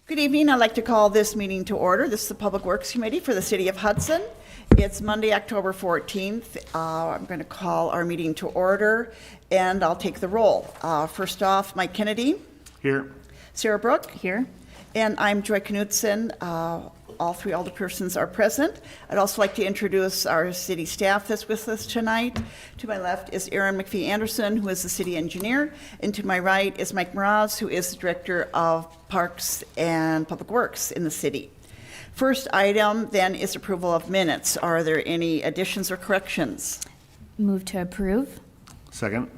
Good evening. I'd like to call this meeting to order. This is the Public Works Committee for the City of Hudson. It's Monday, October 14th. I'm going to call our meeting to order, and I'll take the roll. First off, Mike Kennedy. Here. Sarah Brook. Here. And I'm Joy Knudsen. All three alderpersons are present. I'd also like to introduce our city staff that's with us tonight. To my left is Aaron McPhee Anderson, who is the city engineer, and to my right is Mike Mraz, who is the director of Parks and Public Works in the city. First item then is approval of minutes. Are there any additions or corrections? Move to approve. Second.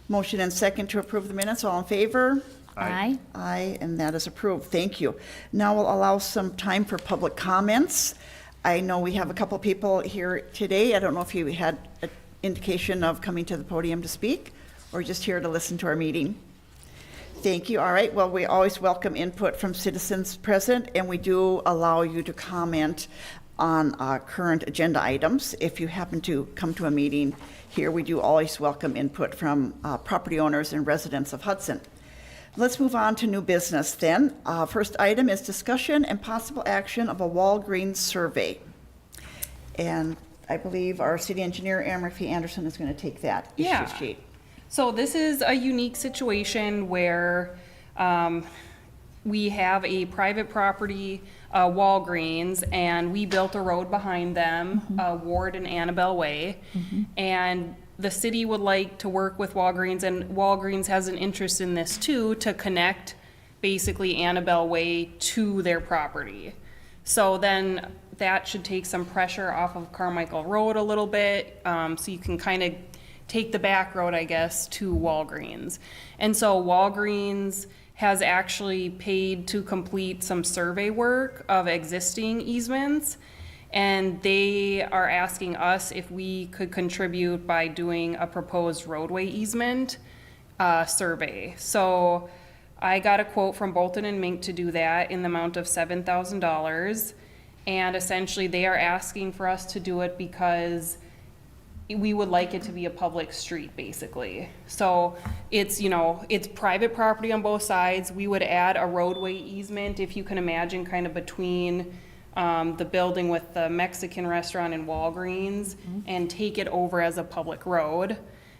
Motion and second to approve the minutes. All in favor? Aye. Aye, and that is approved. Thank you. Now we'll allow some time for public comments. I know we have a couple people here today. I don't know if you had an indication of coming to the podium to speak or just here to listen to our meeting. Thank you. All right. Well, we always welcome input from citizens present, and we do allow you to comment on current agenda items. If you happen to come to a meeting here, we do always welcome input from property owners and residents of Hudson. Let's move on to new business then. First item is discussion and possible action of a Walgreens survey. And I believe our city engineer, Aaron Murphy Anderson, is going to take that issue sheet. So this is a unique situation where we have a private property, Walgreens, and we built a road behind them, Ward and Annabelle Way. And the city would like to work with Walgreens, and Walgreens has an interest in this too, to connect basically Annabelle Way to their property. So then that should take some pressure off of Carmichael Road a little bit, so you can kind of take the back road, I guess, to Walgreens. And so Walgreens has actually paid to complete some survey work of existing easements, and they are asking us if we could contribute by doing a proposed roadway easement survey. So I got a quote from Bolton and Mink to do that in the amount of $7,000, and essentially they are asking for us to do it because we would like it to be a public street, basically. So it's, you know, it's private property on both sides. We would add a roadway easement, if you can imagine, kind of between the building with the Mexican restaurant and Walgreens, and take it over as a public road.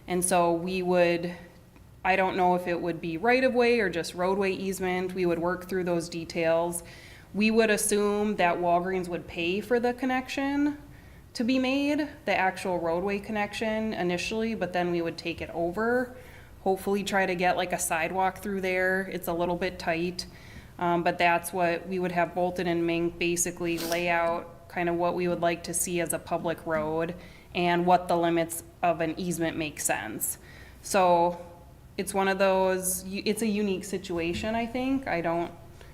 And so we would, I don't know if it would be right of way or just roadway easement. We would work through those details. We would assume that Walgreens would pay for the connection to be made, the actual roadway connection initially, but then we would take it over. Hopefully try to get like a sidewalk through there. It's a little bit tight. But that's what we would have Bolton and Mink basically lay out, kind of what we would like to see as a public road and what the limits of an easement make sense. So it's one of those, it's a unique situation, I think. I don't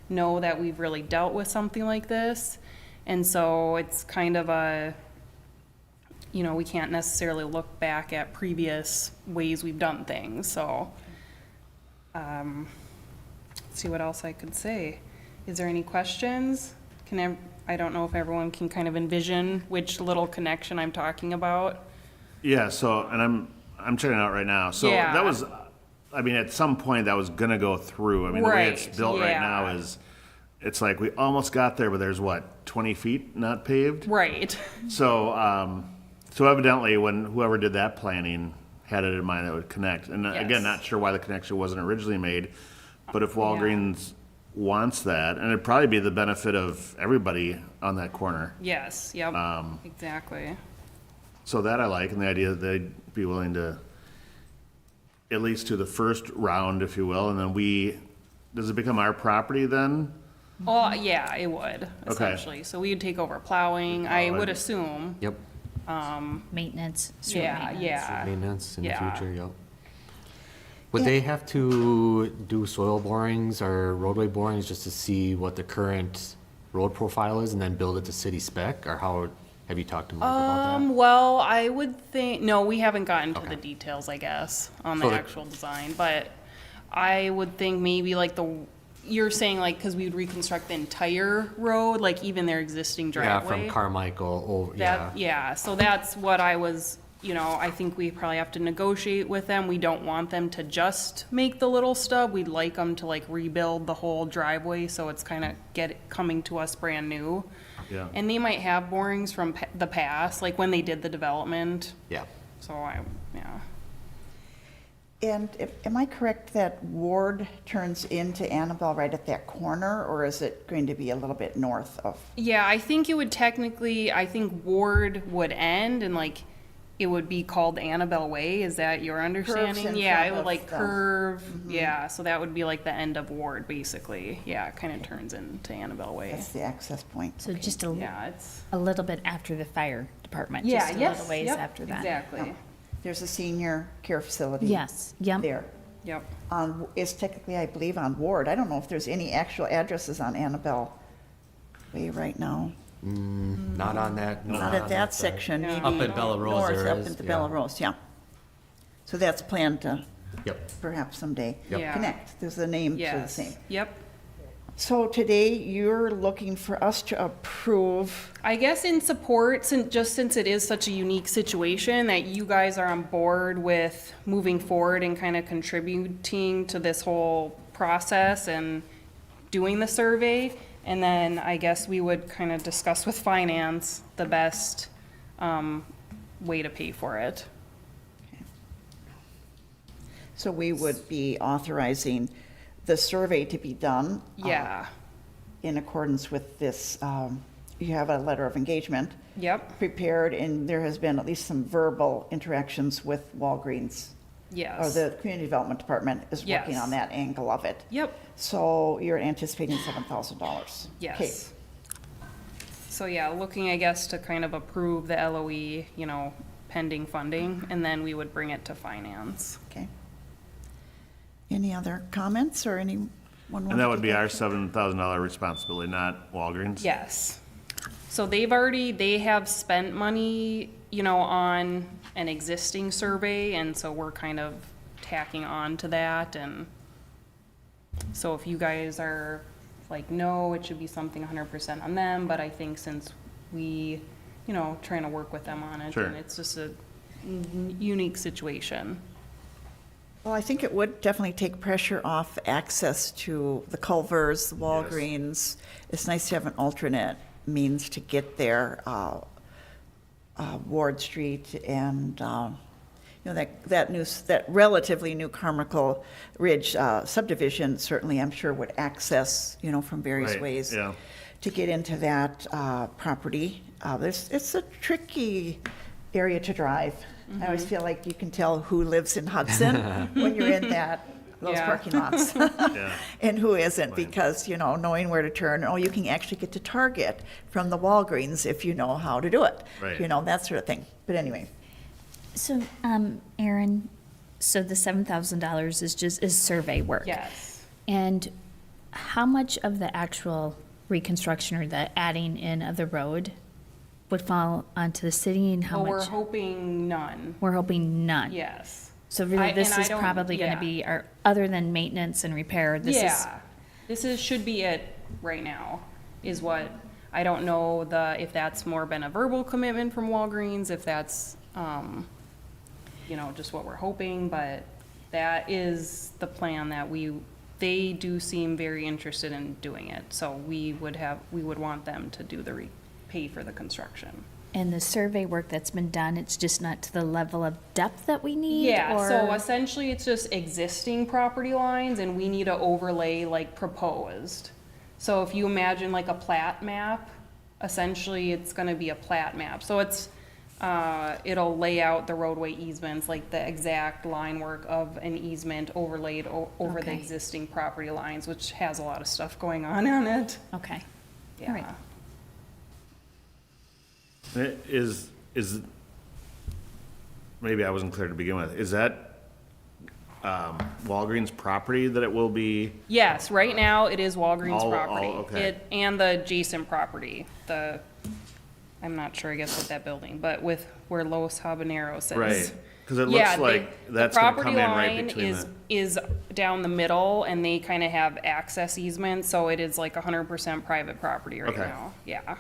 know that we've really dealt with something like this. And so it's kind of a, you know, we can't necessarily look back at previous ways we've done things. So, see what else I could say. Is there any questions? I don't know if everyone can kind of envision which little connection I'm talking about. Yeah, so, and I'm checking it out right now. So Yeah. that was, I mean, at some point that was gonna go through. I mean, the way it's Right, built right now yeah. is, it's like we almost got there, but there's what, 20 feet not paved? Right. So, so evidently when whoever did that planning had it in mind that it would connect. And Yes. again, not sure why the connection wasn't originally made, but if Walgreens wants that, and it'd probably be the benefit of everybody on that corner. Yes, yep, exactly. So that I like, and the idea that they'd be willing to at least do the first round, if you will, and then does it become our property then? Oh, yeah, it would, essentially. So we would take over plowing, I would assume. Yep, Maintenance. street Yeah, maintenance. yeah. maintenance in Yeah. the future, yep. Would they have to do soil borings or roadway borings just to see what the current road profile is and then build it to city spec? Or how, have you talked to Mike about that? Well, I would think, no, we haven't gotten to Okay. the details, I guess, on So the the- actual design, but I would think maybe like you're saying like, cause we would reconstruct the entire road, like even their existing Yeah, driveway? from Carmichael over, yeah. Yeah, so that's what I was you know, I think we probably have to negotiate with them. We don't want them to just make the little stub. We'd like them to like rebuild the whole driveway, so it's kind of coming to us brand new. Yeah. And they might have borings from the past, like when they did the development. Yeah. So yeah. And am I correct that Ward turns into Annabelle right at that corner, or is it going to be a little bit north of? Yeah, I think it would technically, I think Ward would end and like, it would be called Annabelle Way. Is that your understanding? in Yeah, front it would of like the- curve. Yeah, so that would be like the end of Ward, basically. Yeah, it kind of turns into Annabelle Way. That's the access point. So Okay. just Yeah, it's. a little bit after the fire department. Yeah, just a yes, little ways yep, after that. exactly. There's a senior care facility. Yes, yep. There. Yep. Is technically, I believe, on Ward. I don't know if there's any actual addresses on Annabelle Way right now. Not on that. Not at that section, Yeah. maybe. Up in Bella Rose North, there up is, into yeah. Bella Rose, yeah. So that's planned to Yep. perhaps someday Yep. Yeah. connect. There's the names are the Yes. same. Yep. So today, you're looking for us to approve, I guess in support, since it is such a unique situation, that you guys are on board with moving forward and kind of contributing to this whole process and doing the survey. And then I guess we would kind of discuss with finance the best way to pay for it. so we would be authorizing the survey to be done. Yeah. In accordance with this, you have a letter of engagement Yep. prepared, and there has been at least some verbal interactions with Walgreens. Or Yes. the Community Development Department is working Yes. on that angle of it. Yep. So you're anticipating $7,000? Okay. Yes. So yeah, looking, I guess, to kind of approve the LOE, you know, pending funding, and then we would bring it to finance. Okay. Any other comments or anyone? And that would be our $7,000 responsibility, not Walgreens? Yes. So they have spent money, you know, on an existing survey, and so we're kind of tacking on to that, and so if you guys are like, no, it should be something 100% on them, but I think since we, you know, trying to work with them on it, Sure. and it's just a unique situation. Well, I think it would definitely take pressure off access to the Culvers, the Walgreens. It's nice to have an alternate means to get there, Ward Street and, you know, that relatively new Carmichael Ridge subdivision certainly, I'm sure, would access, you know, from various Right, ways yeah. to get into that property. It's a tricky area to drive. I always feel like you can tell who lives in Hudson when you're in those Yeah. parking lots. Yeah. And who isn't, because, you know, knowing where to turn, oh, you can actually get to Target from the Walgreens if you know how to do it. Right. You know, that sort of thing. But anyway, So, Aaron, so the $7,000 is survey work? Yes. And how much of the actual reconstruction or the adding in of the road would fall onto the city, and how Well, we're much? hoping none. We're hoping none. Yes. So I- really, this and I is don't- probably gonna yeah. be our, other than maintenance and repair, this is, Yeah, should be it right now, is what, I don't know if that's more been a verbal commitment from Walgreens, if that's, you know, just what we're hoping, but that is the plan that they do seem very interested in doing it, so we would want them to do pay for the construction. and the survey work that's been done, it's just not to the level of depth that we need? Yeah, so or- essentially it's just existing property lines and we need to overlay like proposed. So if you imagine like a plat map, essentially it's gonna be a plat map. So it'll lay out the roadway easements, like the exact line work of an easement overlaid over the Okay. existing property lines, which has a lot of stuff going on it. Okay, all right. Yeah. It is, maybe I wasn't clear to begin with, is that Walgreens property that it will be? Yes, right now it is Walgreens Oh, property. okay. And the adjacent property, I'm not sure, I guess, what that building, but where Los Habaneros is. Right, because it Yeah, looks like the that's gonna property come in right line between is down the middle, and they kind of have access easements, so it is like 100% private property right Okay. now. Yeah.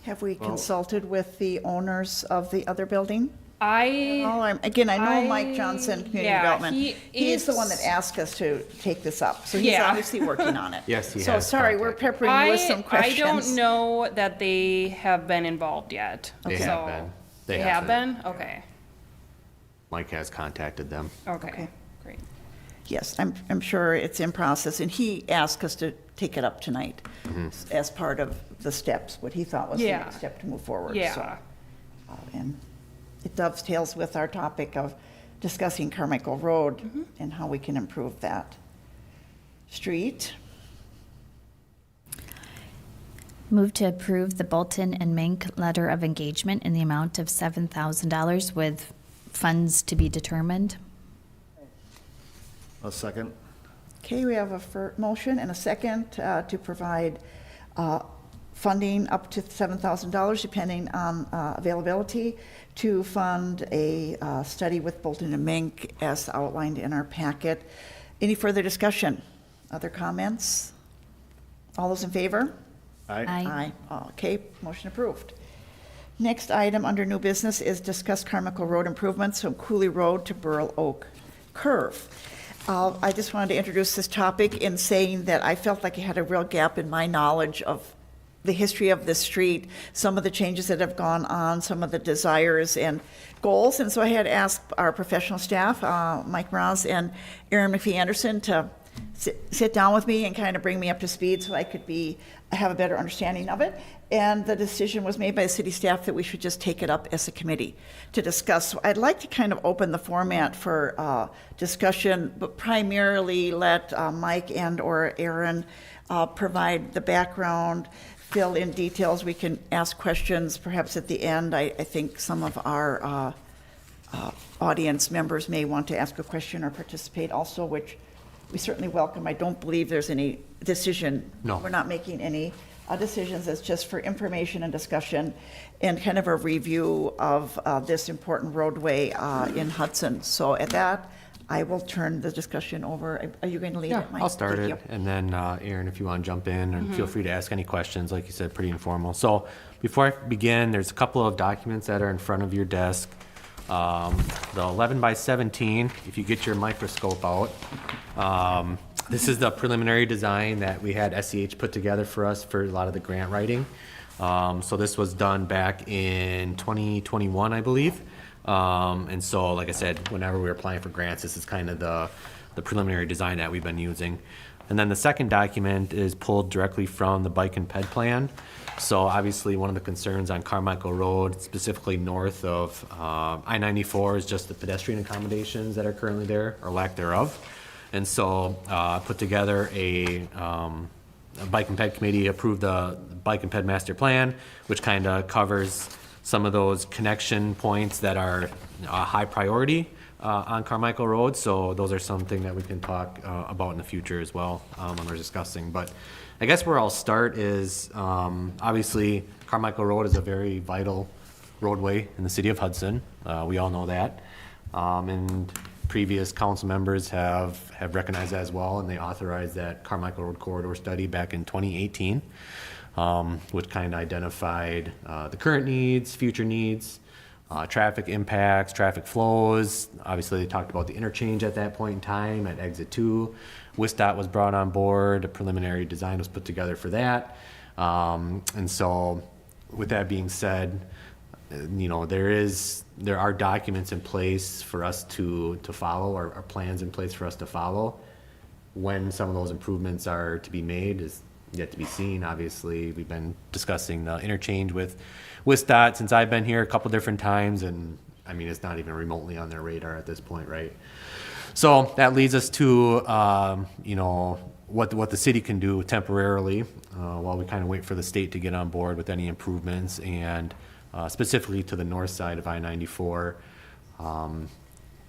Have we consulted with the owners of the other building? I I know Mike Johnson, Community yeah, Development. he He's the is- one that asked us to take this up, so he's Yeah. obviously working on it. Yes, he So has sorry, we're contacted. peppering you with some I questions. don't know that they have been involved yet. They So- have been. They have been? Okay. Mike has contacted them. Okay, great. Yes, I'm sure it's in process, and he asked us to take it up tonight as part of the steps, what he thought was the Yeah. next step to move forward. So, Yeah. And it dovetails with our topic of discussing Carmichael Road Mm-hmm. and how we can improve that street. Move to approve the Bolton and Mink letter of engagement in the amount of $7,000 with funds to be determined. A second? Okay, we have a motion and a second to provide funding up to $7,000, depending on availability, to fund a study with Bolton and Mink as outlined in our packet. Any further discussion? Other comments? All those in favor? Aye. Okay, motion approved. Next item under new business is discuss Carmichael Road improvements from Cooley Road to Burl Oak Curve. I just wanted to introduce this topic in saying that I felt like I had a real gap in my knowledge of the history of this street, some of the changes that have gone on, some of the desires and goals. And so I had asked our professional staff, Mike Mraz and Aaron McPhee Anderson, to sit down with me and kind of bring me up to speed so I could have a better understanding of it. And the decision was made by the city staff that we should just take it up as a committee to discuss. So I'd like to kind of open the format for discussion, but primarily let Mike and or Aaron provide the background, fill in details. We can ask questions perhaps at the end. I think some of our audience members may want to ask a question or participate also, which we certainly welcome. I don't believe there's any decision. No. We're not making any decisions. It's just for information and discussion and kind of a review of this important roadway in Hudson. So at that, I will turn the discussion over. Are you going to lead Yeah, it, Mike? I'll start Thank it, you. and then Aaron, if you want to jump in, and feel free to ask any questions. Like you said, pretty informal. So before I begin, there's a couple of documents that are in front of your desk. The 11 by 17, if you get your microscope out. This is the preliminary design that we had SEH put together for us for a lot of the grant writing. So this was done back in 2021, I believe. And so, like I said, whenever we were applying for grants, this is kind of the preliminary design that we've been using. And then the second document is pulled directly from the bike and ped plan. So obviously, one of the concerns on Carmichael Road, specifically north of I-94, is just the pedestrian accommodations that are currently there, or lack thereof. And so I put together a bike and ped committee, approved the bike and ped master plan, which kind of covers some of those connection points that are high priority on Carmichael Road. So those are something that we can talk about in the future as well when we're discussing. But I guess where I'll start is obviously Carmichael Road is a very vital roadway in the city of Hudson. We all know that. And previous council members have recognized that as well, and they authorized that Carmichael Road corridor study back in 2018, which kind of identified the current needs, future needs, traffic impacts, traffic flows. Obviously, they talked about the interchange at that point in time at exit 2. WISDOT was brought on board. A preliminary design was put together for that. And so with that being said, you know, there are documents in place for us to follow, or plans in place for us to follow. When some of those improvements are to be made is yet to be seen. Obviously, we've been discussing the interchange with WISDOT since I've been here a couple different times, and I mean, it's not even remotely on their radar at this point, right? So that leads us to, you know, what the city can do temporarily while we kind of wait for the state to get on board with any improvements, and specifically to the north side of I-94.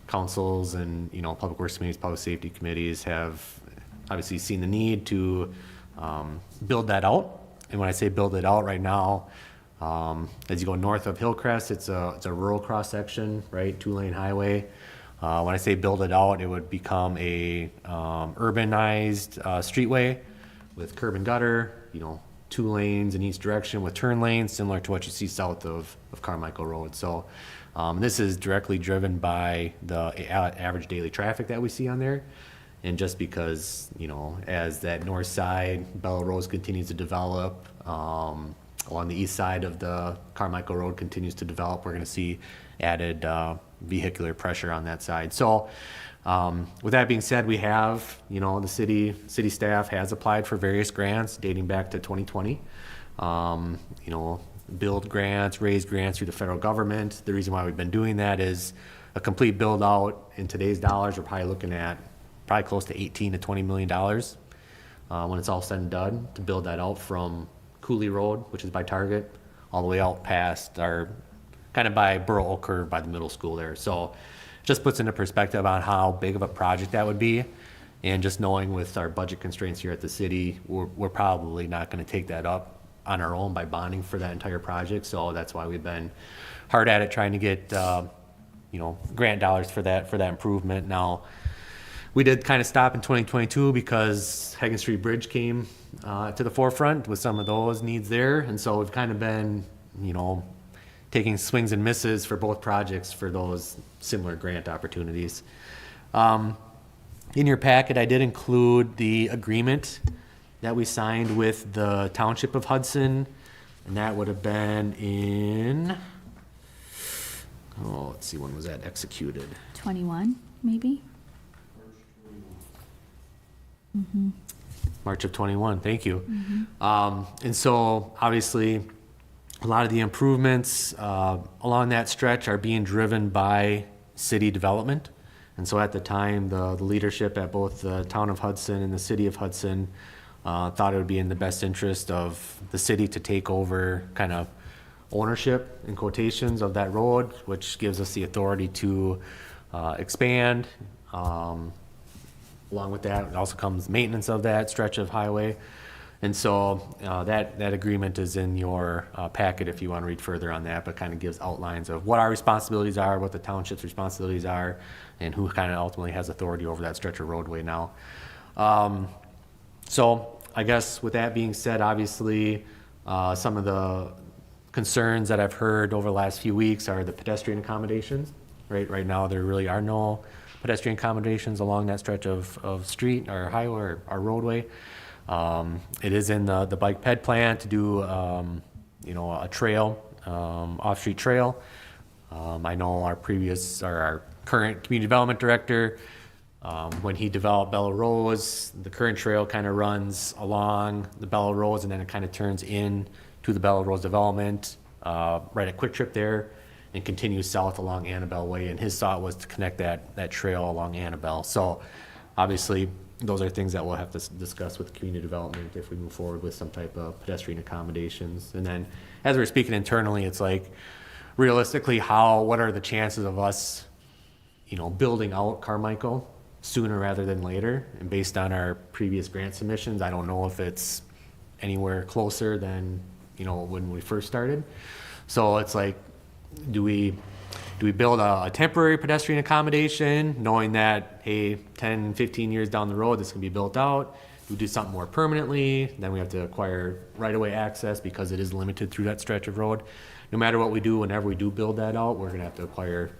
Councils and, you know, public works committees, public safety committees have obviously seen the need to build that out. And when I say build it out right now, as you go north of Hillcrest, it's a rural cross section, right? 2-lane highway. When I say build it out, it would become a urbanized streetway with curb and gutter, you know, 2 lanes in each direction with turn lanes, similar to what you see south of Carmichael Road. So this is directly driven by the average daily traffic that we see on there. And just because, you know, as that north side, Bella Rose continues to develop, along the east side of the Carmichael Road continues to develop, we're going to see added vehicular pressure on that side. So with that being said, we have, you know, the city staff has applied for various grants dating back to 2020. You know, build grants, raise grants through the federal government. The reason why we've been doing that is a complete build out in today's dollars. We're probably looking at close to $18 to $20 million when it's all said and done to build that out from Cooley Road, which is by Target, all the way out past our kind of by Burl Oak Curve by the middle school there. So just puts into perspective on how big of a project that would be. And just knowing with our budget constraints here at the city, we're probably not going to take that up on our own by bonding for that entire project. So that's why we've been hard at it trying to get, you know, grant dollars for that improvement. Now, we did kind of stop in 2022 because Hagen Street Bridge came to the forefront with some of those needs there. And so we've kind of been, you know, taking swings and misses for both projects for those similar grant opportunities. In your packet, I did include the agreement that we signed with the Township of Hudson, and that would have been in, let's see, when was that executed? 21, maybe? March of 21, thank you. And so obviously a lot of the improvements along that stretch are being driven by city development. And so at the time, the leadership at both the town of Hudson and the city of Hudson thought it would be in the best interest of the city to take over kind of ownership in quotations of that road, which gives us the authority to expand. Along with that, it also comes maintenance of that stretch of highway. And so that agreement is in your packet if you want to read further on that, but kind of gives outlines of what our responsibilities are, what the township's responsibilities are, and who kind of ultimately has authority over that stretch of roadway now. So I guess with that being said, obviously some of the concerns that I've heard over the last few weeks are the pedestrian accommodations. Right now, there really are no pedestrian accommodations along that stretch of street or highway or roadway. It is in the bike ped plan to do, you know, a trail, off-street trail. I know our current community development director, when he developed Bella Rose, the current trail kind of runs along the Bella Rose and then it kind of turns in to the Bella Rose development, right at Quick Trip there, and continues south along Annabelle Way. And his thought was to connect that trail along Annabelle. So obviously, those are things that we'll have to discuss with community development if we move forward with some type of pedestrian accommodations. And then as we're speaking internally, it's like realistically, what are the chances of us, you know, building out Carmichael sooner rather than later? And based on our previous grant submissions, I don't know if it's anywhere closer than, you know, when we first started. So it's like, do we build a temporary pedestrian accommodation knowing that, hey, 10, 15 years down the road, this can be built out? Do we do something more permanently? Then we have to acquire right-of-way access because it is limited through that stretch of road. No matter what we do, whenever we do build that out, we're gonna have to acquire.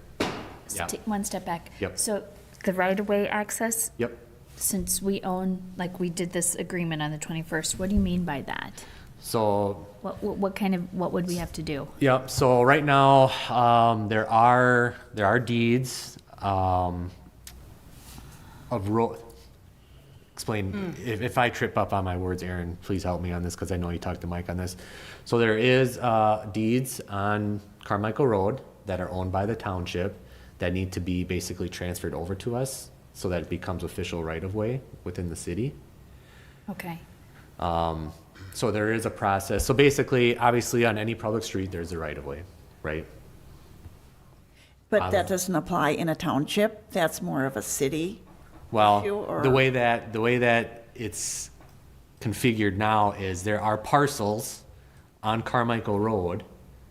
Yeah. Take one step back. Yep. So the right-of-way access, Yep. since we own, like we did this agreement on the 21st, what do you mean by that? So What would we have to do? Yep. So right now, there are deeds of road. Explain if I trip up on my words, Aaron. Please help me on this because I know you talked to Mike on this. So there is deeds on Carmichael Road that are owned by the township that need to be basically transferred over to us so that it becomes official right of way within the city. Okay. So there is a process. So basically, obviously, on any public street, there's a right-of-way, right? But that doesn't apply in a township? That's more of a city? Well, issue, or- the way that it's configured now is there are parcels on Carmichael Road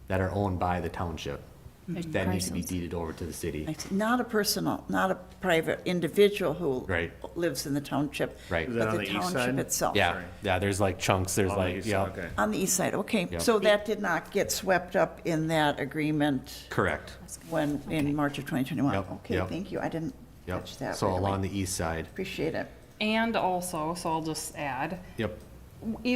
that are owned by the township. that need to be Parcels. deeded over to the city. I see. Not a personal, not a private individual who Right. lives in the township. Right. Is that But on the the east township side? itself. Yeah, Sorry. yeah, there's like chunks, there's On the like, east yeah, side, okay. On the east side, okay. Yep. So that did not get swept up in that agreement correct. when, in March of 2021? Yep, Okay, yep. thank you. I didn't Yep. catch that. So right away. along the east side. Appreciate it. And also, so I'll just add, Yep.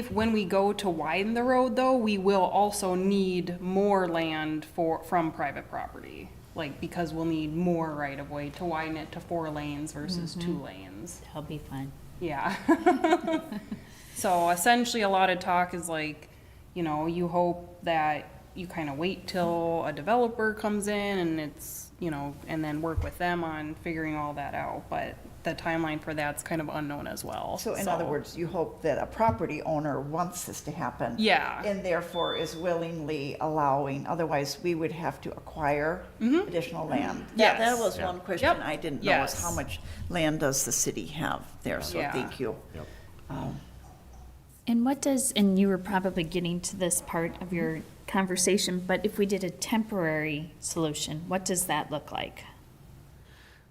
when we go to widen the road though, we will also need more land from private property. Like, because we'll need more right of way to widen it to 4 lanes versus 2 lanes. That'll be fun. Yeah. So essentially, a lot of talk is like, you know, you hope that you kind of wait till a developer comes in and it's, you know, and then work with them on figuring all that out. But the timeline for that's kind of unknown as well. So in other words, you hope that a property owner wants this to happen. Yeah. And therefore is willingly allowing, otherwise we would have to acquire additional land. That Yes. was Yeah. one question Yep. I didn't know, is Yes. how much land does the city have there? So Yeah. thank you. Yep. And what does, and you were probably getting to this part of your conversation, but if we did a temporary solution, what does that look like?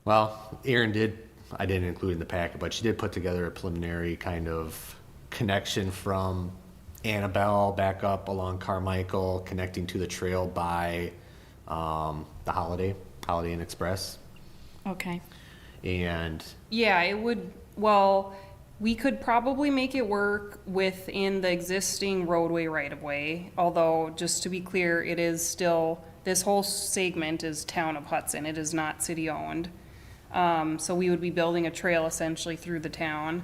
Well, Erin did, I didn't include in the packet, but she did put together a preliminary kind of connection from Annabelle back up along Carmichael, connecting to the trail by the Holiday Inn Express. Okay. And Yeah, it would, well, we could probably make it work within the existing roadway right-of-way, although, just to be clear, it is still, this whole segment is town of Hudson, it is not city-owned. So we would be building a trail essentially through the town.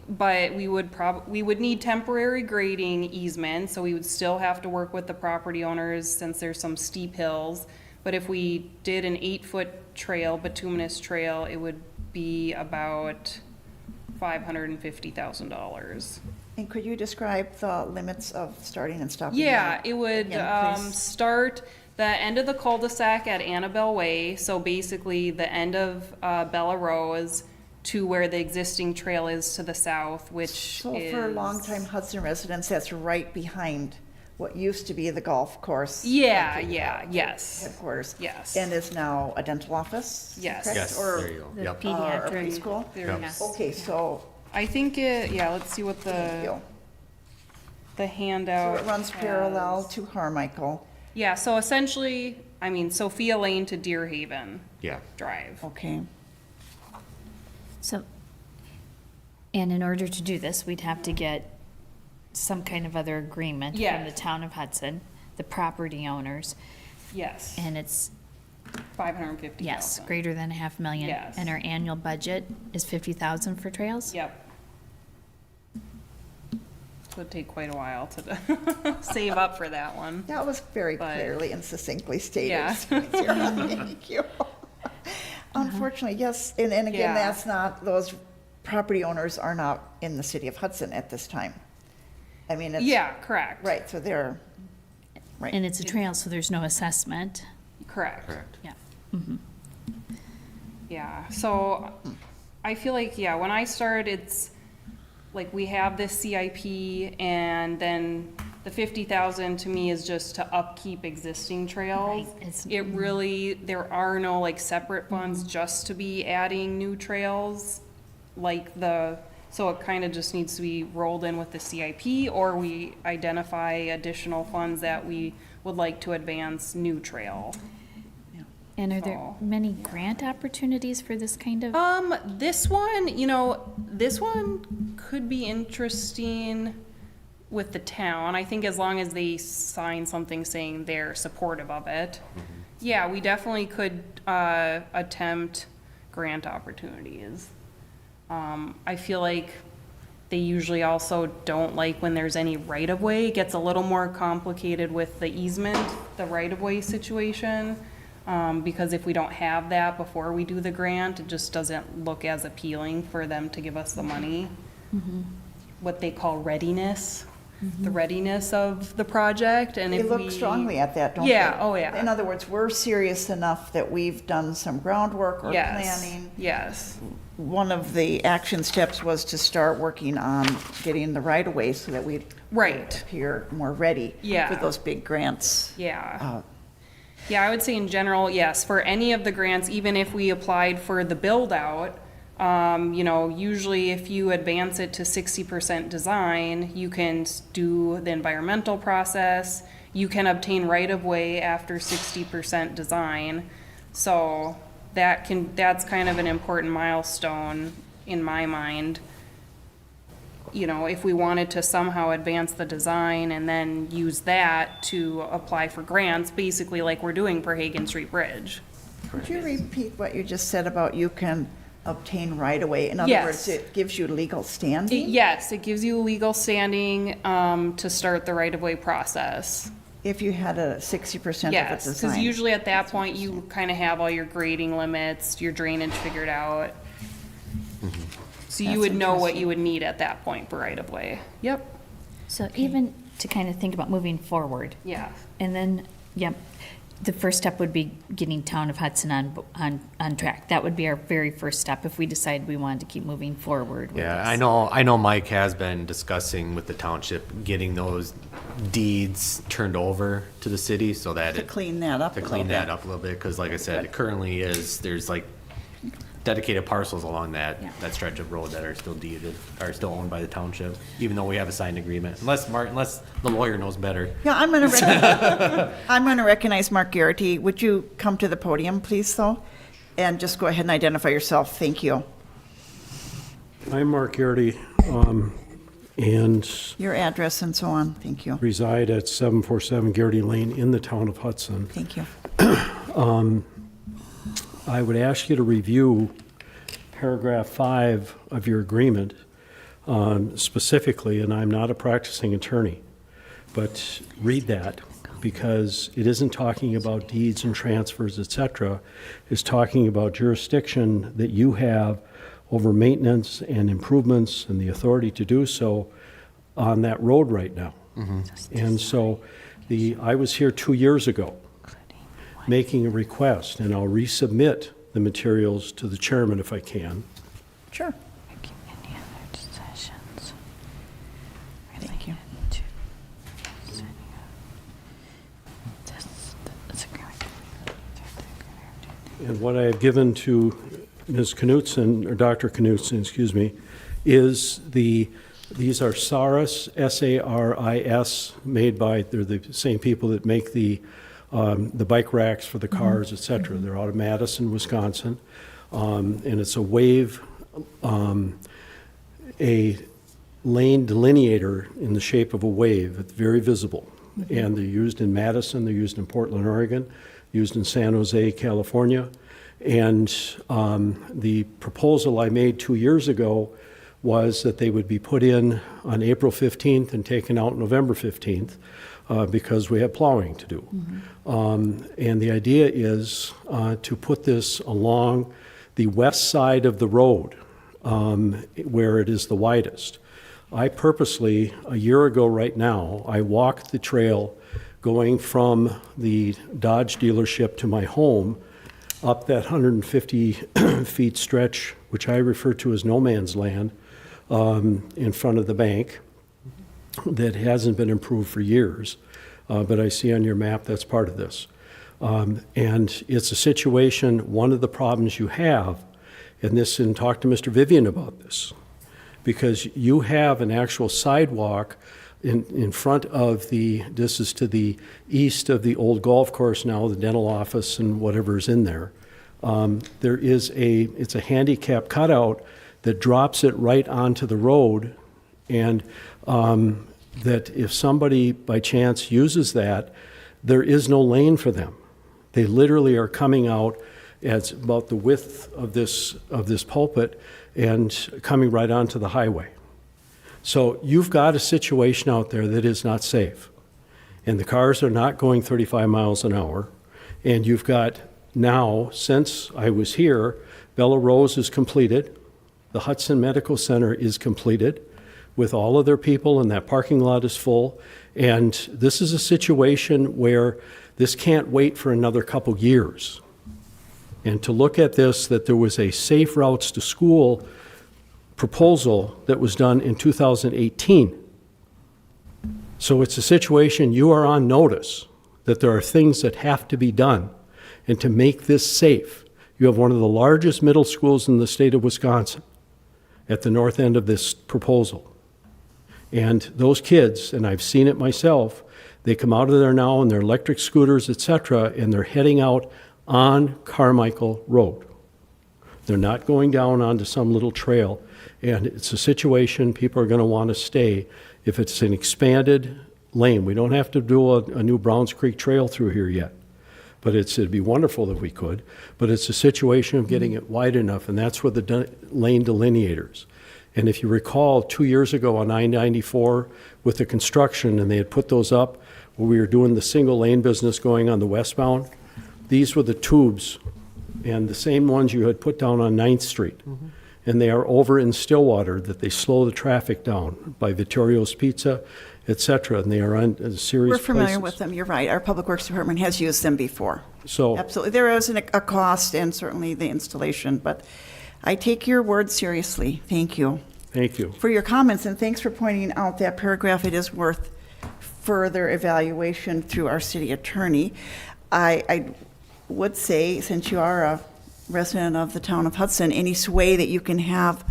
But we would need temporary grading easement, so we would still have to work with the property owners since there's some steep hills. But if we did an 8-foot trail, bituminous trail, it would be about $550,000. And could you describe the limits of starting and stopping? Yeah, there it would again, please? start the end of the cul-de-sac at Annabelle Way, so basically the end of Bella Rose to where the existing trail is to the south, which So is... for longtime Hudson residents, that's right behind what used to be the golf course. Yeah, yes, Headquarters. Yes. And is now a dental office? Yes. correct? yes, Or there you go. The Yep. or a pediatric. preschool? There Yep. we go. Okay, so, I think yeah, let's see what thank you. the So handout it runs has. parallel to Carmichael. Yeah, so essentially, I mean, Sophia Lane to Deer Haven Yeah. Drive. Okay. So, and in order to do this, we'd have to get some kind of other agreement from Yeah. the town of Hudson, the property owners, Yes, and it's, 550,000. yes, greater than 500,000. Yes. And our annual budget is 50,000 for trails? Yep. Would take quite a while to save up for that one. That was very But- clearly and succinctly stated. Yeah. Sarah. Thank you. Unfortunately, yes, and again, Yeah. that's not, those property owners are not in the city of Hudson at this time. I mean, it's. Yeah, correct. Right, so they're, right. And it's a trail, so there's no assessment. Correct. Correct. Yeah. Yeah, so I feel like, yeah, when I started, it's like we have this CIP and then the 50,000 to me is just to upkeep existing trails. Right, it's- It really, there are no like separate funds just to be adding new trails, so it kind of just needs to be rolled in with the CIP, or we identify additional funds that we would like to advance new trail. And are there So, many grant opportunities for this kind of? This one, this one could be interesting with the town. I think as long as they sign something saying they're supportive of it. Yeah, we definitely could, attempt grant opportunities. I feel like they usually also don't like when there's any right-of-way. It gets a little more complicated with the easement, the right-of-way situation. Because if we don't have that before we do the grant, it just doesn't look as appealing for them to give us the money. What they call readiness, the readiness of the project, and They if we. look strongly at that, don't they? Yeah, oh, yeah. In other words, we're serious enough that we've done some groundwork or Yes, planning. yes, One of the action steps was to start working on getting the right-of-way so that we'd right, appear more ready Yeah. for those big grants. yeah. Yeah, I would say in general, yes, for any of the grants, even if we applied for the build out, you know, usually if you advance it to 60% design, you can do the environmental process, you can obtain right of way after 60% design. So that's kind of an important milestone in my mind. You know, if we wanted to somehow advance the design and then use that to apply for grants, basically like we're doing for Hagan Street Bridge. Could you repeat what you just said about you can obtain right away? In other Yes. words, it gives you legal standing? Yes, it gives you legal standing to start the right-of-way process. If you had a 60% of the Yes, design? because usually at that point, you kind of have all your grading limits, your drainage figured out. So you That's would know what interesting. you would need at that point for right-of-way. Yep, So even to kind of think about moving forward, yeah. and then, yep, the first step would be getting Town of Hudson on track. That would be our very first step if we decide we wanted to keep moving forward with Yeah, this. I know Mike has been discussing with the township getting those deeds turned over to the city so that To it, clean that up a to little clean that bit. up a little bit, because like I said, it currently is, there's like dedicated parcels along that, Yeah. that stretch of road that are still deeded, are still owned by the township, even though we have a signed agreement, unless the lawyer knows better. Yeah, I'm going to recognize Mark Garrity. Would you come to the podium, please, though? And just go ahead and identify yourself. Thank you. I'm Mark Garrity, and Your address and so on. Thank you. reside at 747 Garrity Lane in the town of Hudson. Thank you. I would ask you to review paragraph 5 of your agreement specifically, and I'm not a practicing attorney, but read that, because it isn't talking about deeds and transfers, et cetera. It's talking about jurisdiction that you have over maintenance and improvements and the authority to do so on that road right now. And so I was here 2 years ago making a request, and I'll resubmit the materials to the chairman if I can. Sure. Thank you. And what I have given to Ms. Knutson, or Dr. Knutson, excuse me, is these are SARIS, S-A-R-I-S, made by, they're the same people that make the bike racks for the cars, et cetera. They're out of Madison, Wisconsin. And it's a wave, a lane delineator in the shape of a wave. It's very visible. And they're used in Madison, they're used in Portland, Oregon, used in San Jose, California. And the proposal I made 2 years ago was that they would be put in on April 15th and taken out November 15th because we have plowing to do. And the idea is to put this along the west side of the road where it is the widest. I purposely, a year ago right now, I walked the trail going from the Dodge dealership to my home up that 150 feet stretch, which I refer to as no man's land, in front of the bank that hasn't been improved for years. But I see on your map that's part of this. And it's a situation, one of the problems you have, and talk to Mr. Vivian about this, because you have an actual sidewalk in front of this is to the east of the old golf course now, the dental office and whatever's in there. It's a handicap cutout that drops it right onto the road, and that if somebody by chance uses that, there is no lane for them. They literally are coming out at about the width of this pulpit and coming right onto the highway. So you've got a situation out there that is not safe. And the cars are not going 35 miles an hour. And you've got now, since I was here, Bella Rose is completed. The Hudson Medical Center is completed with all of their people, and that parking lot is full. And this is a situation where this can't wait for another couple years. And to look at this, that there was a safe routes to school proposal that was done in 2018. So it's a situation, you are on notice that there are things that have to be done. And to make this safe, you have one of the largest middle schools in the state of Wisconsin at the north end of this proposal. And those kids, and I've seen it myself, they come out of there now in their electric scooters, et cetera, and they're heading out on Carmichael Road. They're not going down onto some little trail. And it's a situation people are going to want to stay if it's an expanded lane. We don't have to do a new Browns Creek Trail through here yet. But it'd be wonderful if we could. But it's a situation of getting it wide enough, and that's where the lane delineators. And if you recall, 2 years ago on I-94 with the construction, and they had put those up where we were doing the single lane business going on the westbound, these were the tubes, and the same ones you had put down on 9th Street. And they are over in Stillwater, that they slow the traffic down by Vittorio's Pizza, et cetera, and they are on a series We're of familiar places. with them, you're right. Our Public Works Department has used them before. So, Absolutely. There is a cost and certainly the installation, but I take your word seriously. Thank you thank you. for your comments, and thanks for pointing out that paragraph. It is worth further evaluation through our city attorney. I would say, since you are a resident of the town of Hudson, any sway that you can have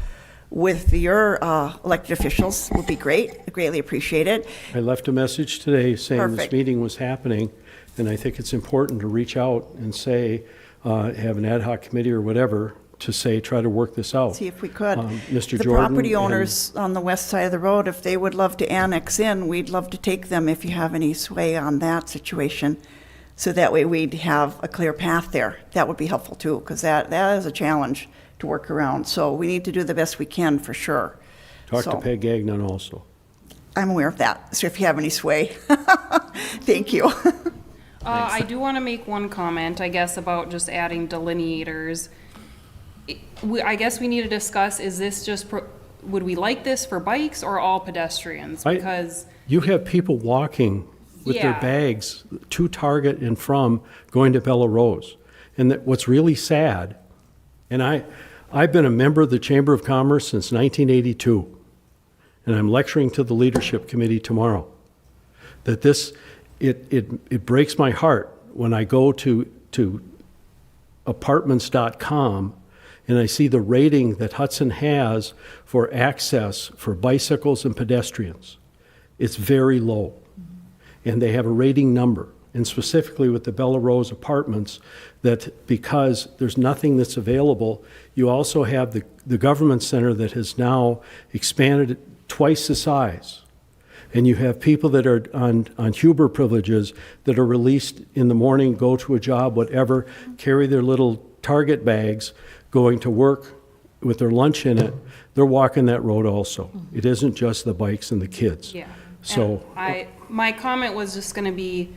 with your elected officials would be great. I greatly appreciate it. I left a message today saying this Perfect. meeting was happening, and I think it's important to reach out and say, have an ad hoc committee or whatever to say, try to work this out. See if we could. Mr. The Jordan property and- owners on the west side of the road, if they would love to annex in, we'd love to take them if you have any sway on that situation. So that way we'd have a clear path there. That would be helpful too, because that is a challenge to work around. So we need to do the best we can for sure. Talk to So, Peg Gagnon also. I'm aware of that. So if you have any sway, thank you. I do want to make one comment, I guess, about just adding delineators. I guess we need to discuss, is this just, would we like this for bikes or all pedestrians? Because, You have people walking with their Yeah. bags to Target and from going to Bella Rose. And what's really sad, and I've been a member of the Chamber of Commerce since 1982, and I'm lecturing to the leadership committee tomorrow, that it breaks my heart when I go to apartments.com and I see the rating that Hudson has for access for bicycles and pedestrians. It's very low. And they have a rating number, and specifically with the Bella Rose Apartments, that because there's nothing that's available, you also have the government center that has now expanded twice the size. And you have people that are on Huber privileges that are released in the morning, go to a job, whatever, carry their little Target bags, going to work with their lunch in it. They're walking that road also. It isn't just the bikes and the kids. yeah. So, And my comment was just gonna be,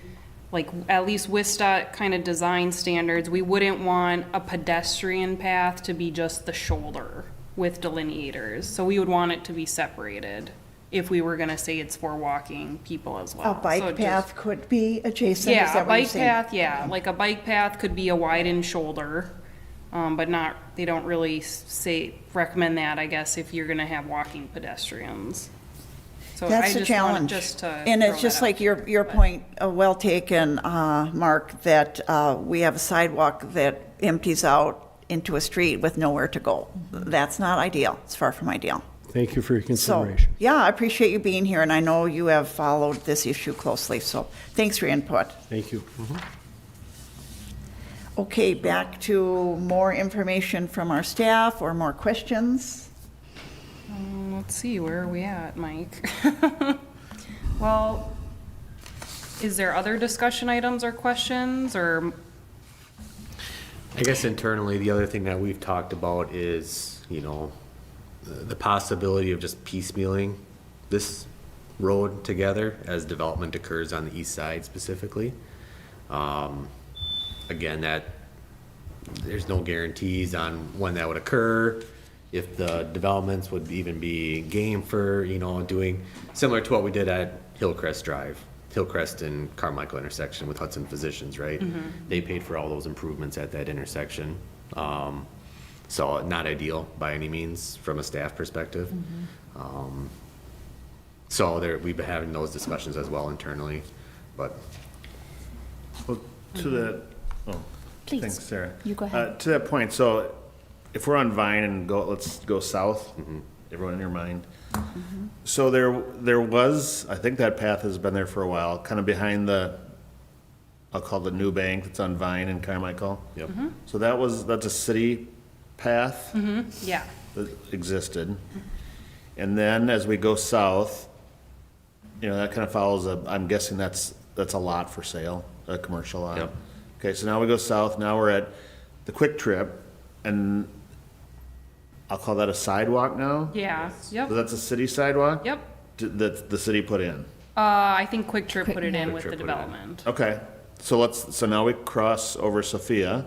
like, at least WISDOT kind of design standards, we wouldn't want a pedestrian path to be just the shoulder with delineators. So we would want it to be separated if we were gonna say it's for walking people as well. A bike So just- path could be adjacent, is Yeah, a that what you're bike saying? path, yeah, like a bike path could be a widened shoulder, but not, they don't really recommend that, I guess, if you're gonna have walking pedestrians. So I That's a just wanted challenge. just to And throw it's just that like out your there. point, well taken, Mark, that we have a sidewalk that empties out into a street with nowhere to go. That's not ideal. It's far from ideal. thank you for your So, consideration. yeah, I appreciate you being here, and I know you have followed this issue closely, so thanks for your input. Thank you. Okay, back to more information from our staff or more questions. Let's see, where are we at, Mike? Well, is there other discussion items or questions, or, I guess internally, the other thing that we've talked about is, the possibility of just piecemealing this road together as development occurs on the east side specifically. Again, there's no guarantees on when that would occur, if the developments would even be game for, doing similar to what we did at Hillcrest and Carmichael intersection with Hudson Physicians, right? They paid for all those improvements at that intersection. So not ideal by any means from a staff perspective. So we've been having those discussions as well internally, but Well, to that, oh, Please. thanks, Sarah. You go ahead. To that point, so if we're on Vine and let's go south, everyone in your mind. So there was, I think that path has been there for a while, kind of behind I'll call the new bank that's on Vine and Carmichael. Yep. So that's a city path Yeah. that existed. And then as we go south, that kind of follows I'm guessing that's a lot for sale, a commercial lot. Yep. Okay, so now we go south, now we're at the Quick Trip, and I'll call that a sidewalk now? Yeah, yep, So that's a city sidewalk? yep. That the city put in? I think Quick Trip put it in Quick with the Trip put it in. development. Okay, so now we cross over Sophia.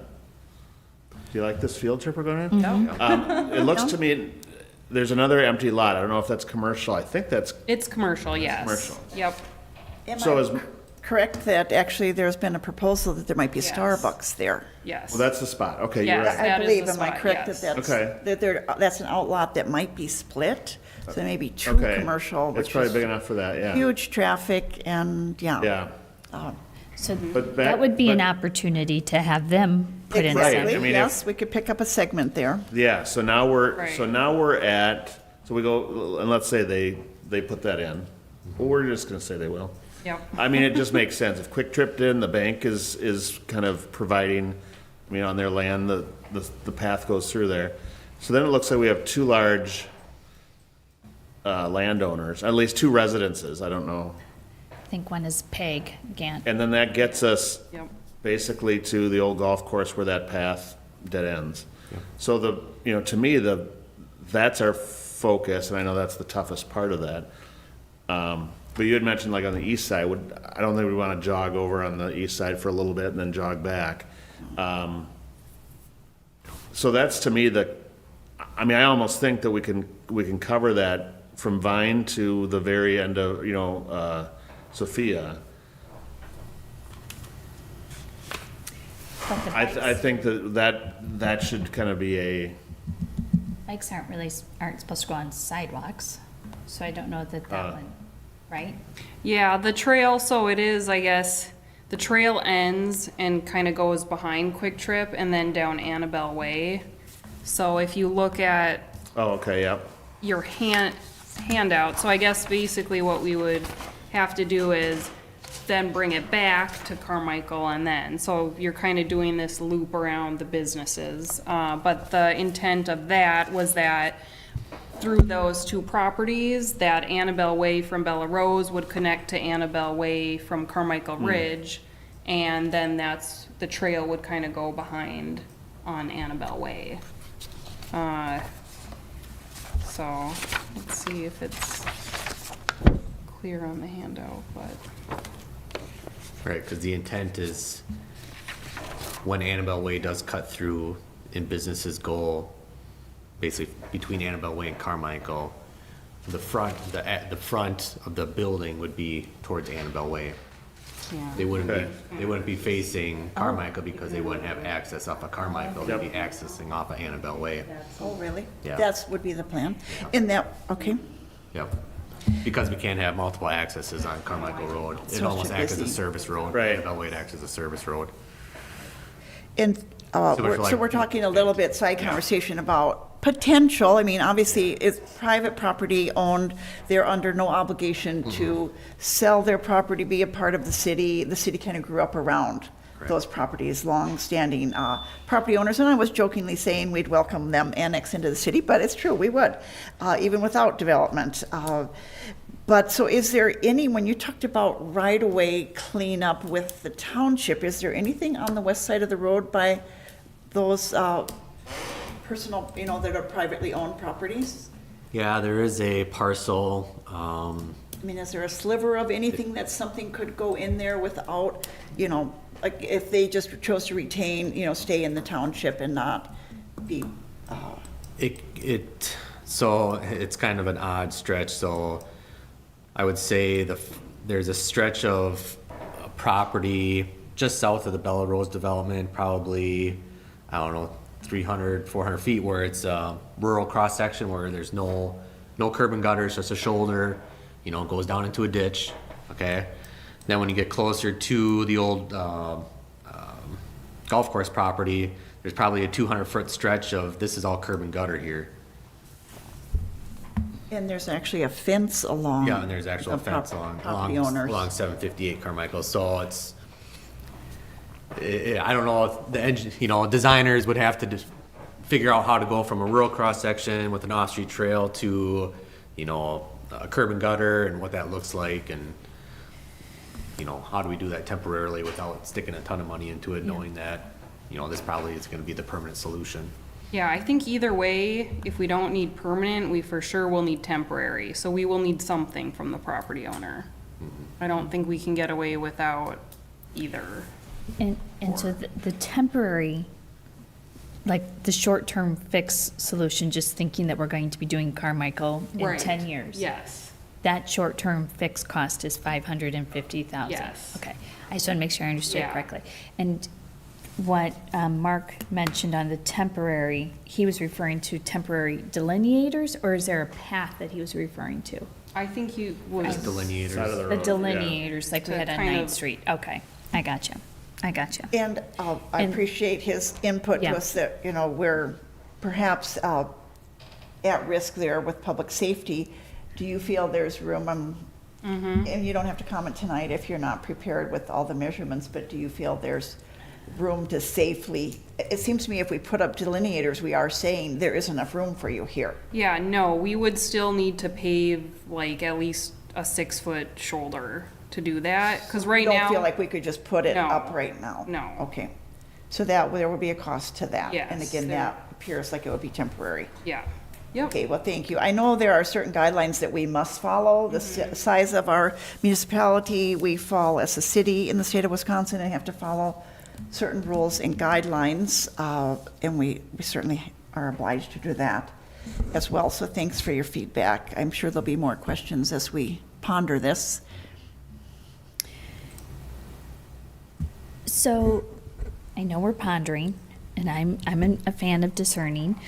Do you like this field trip we're going on? Yep. It looks to me, there's another empty lot. I don't know if that's commercial. I think that's, It's commercial, yes. commercial. Yep, Am So I is- correct that actually there's been a proposal that there might be a Yes. Starbucks there? yes. well, that's the spot. Okay, you're Yes. right. I That is believe, the am I spot, correct yes. that that's, Okay. that's an outlot that might be split? So there may be two Okay. commercial, It's which probably is big enough for that, yeah. huge traffic and, Yeah, So But that would be an but- opportunity to have them put in Right. some. I Exactly, mean, yes, we could pick up a segment there. yeah, so now Right. we're at, so we go, and let's say they put that in. Well, we're just gonna say they will. Yep. I mean, it just makes sense. If Quick Trip did, the bank is kind of providing, on their land, the path goes through there. So then it looks like we have two large landowners, at least two residences, I don't know. I think one is Peg Gant. And then that gets us Yep. basically to the old golf course where that path dead ends. So to me, that's our focus, and I know that's the toughest part of that. But you had mentioned like on the east side, I don't think we want to jog over on the east side for a little bit and then jog back. So that's to me I almost think that we can cover that from Vine to the very end of, Sophia. But the I think that should kind of be a, bikes aren't supposed to go on sidewalks, so I don't know that one, right? Yeah, the trail, so it is, I guess, the trail ends and kind of goes behind Quick Trip and then down Annabelle Way. So if you look at oh, okay, yep. your handout, so I guess basically what we would have to do is then bring it back to Carmichael and then, so you're kind of doing this loop around the businesses. But the intent of that was that through those two properties, that Annabelle Way from Bella Rose would connect to Annabelle Way from Carmichael Ridge, and then the trail would kind of go behind on Annabelle Way. So, let's see if it's clear on the handout, but, Right, because the intent is when Annabelle Way does cut through and businesses go basically between Annabelle Way and Carmichael, the front of the building would be towards Annabelle Way. They yeah. wouldn't be facing Carmichael because they wouldn't have access off of Carmichael. They'd be Yep. accessing off of Annabelle Way. Oh, really? Yeah. That's would be the plan. In that, okay, Yep. Because we can't have multiple accesses on Carmichael Road. It So almost should acts as a busy. service road. Right. Annabelle Way acts as a service road. and, So much so like- we're talking a little bit side conversation about potential, I mean, obviously, it's private property owned, they're under no obligation to sell their property, be a part of the city kind of grew up around those properties, long-standing property owners, and I was jokingly saying we'd welcome them annex into the city, but it's true, we would, even without development. But so is there any, when you talked about right-of-way cleanup with the township, is there anything on the west side of the road by those personal, that are privately owned properties? Yeah, there is a parcel, I mean, is there a sliver of anything that something could go in there without, like if they just chose to retain, stay in the township and not be, so it's kind of an odd stretch, so I would say there's a stretch of property just south of the Bella Rose development, probably, I don't know, 300, 400 feet, where it's a rural cross-section where there's no curb and gutters, just a shoulder, it goes down into a ditch, okay? Then when you get closer to the old golf course property, there's probably a 200-foot stretch of this is all curb and gutter here. And there's actually a fence along. Yeah, and there's actual the fence property owners. along 758 Carmichael. So it's, I don't know if designers would have to just figure out how to go from a rural cross section with an off-street trail to, a curb and gutter and what that looks like, and how do we do that temporarily without sticking a ton of money into it, knowing that this probably is going to be the permanent solution. Yeah, I think either way, if we don't need permanent, we for sure will need temporary. So we will need something from the property owner. I don't think we can get away without either. And so the temporary, like the short-term fix solution, just thinking that we're going to be doing Carmichael in Right. 10 years. Yes. That short-term fixed cost is $550,000. Yes. Okay, I just want to make sure I understood it Yeah. correctly. And what Mark mentioned on the temporary, he was referring to temporary delineators, or is there a path that he was referring to? I think he was. Just delineators. Side of the The road, yeah. delineators, like we To had on kind 9th of- Street. Okay, I gotcha. And I And- appreciate his input Yeah. to us that, we're perhaps at risk there with public safety. Do you feel there's room, and you don't have to comment tonight if you're not prepared with all the measurements, but do you feel there's room to safely, it seems to me if we put up delineators, we are saying there is enough room for you here. Yeah, no, we would still need to pave like at least a 6-foot shoulder to do that. Because right You now. don't feel like we could just put it No. up right now? No. Okay. So that, there will be a cost to that? Yes, And again, there- that appears like it would be temporary. Yeah. Yep. Okay, well, thank you. I know there are certain guidelines that we must follow. The size of our municipality, we fall as a city in the state of Wisconsin and have to follow certain rules and guidelines, and we certainly are obliged to do that as well. So thanks for your feedback. I'm sure there'll be more questions as we ponder this. So, I know we're pondering, and I'm a fan of discerning.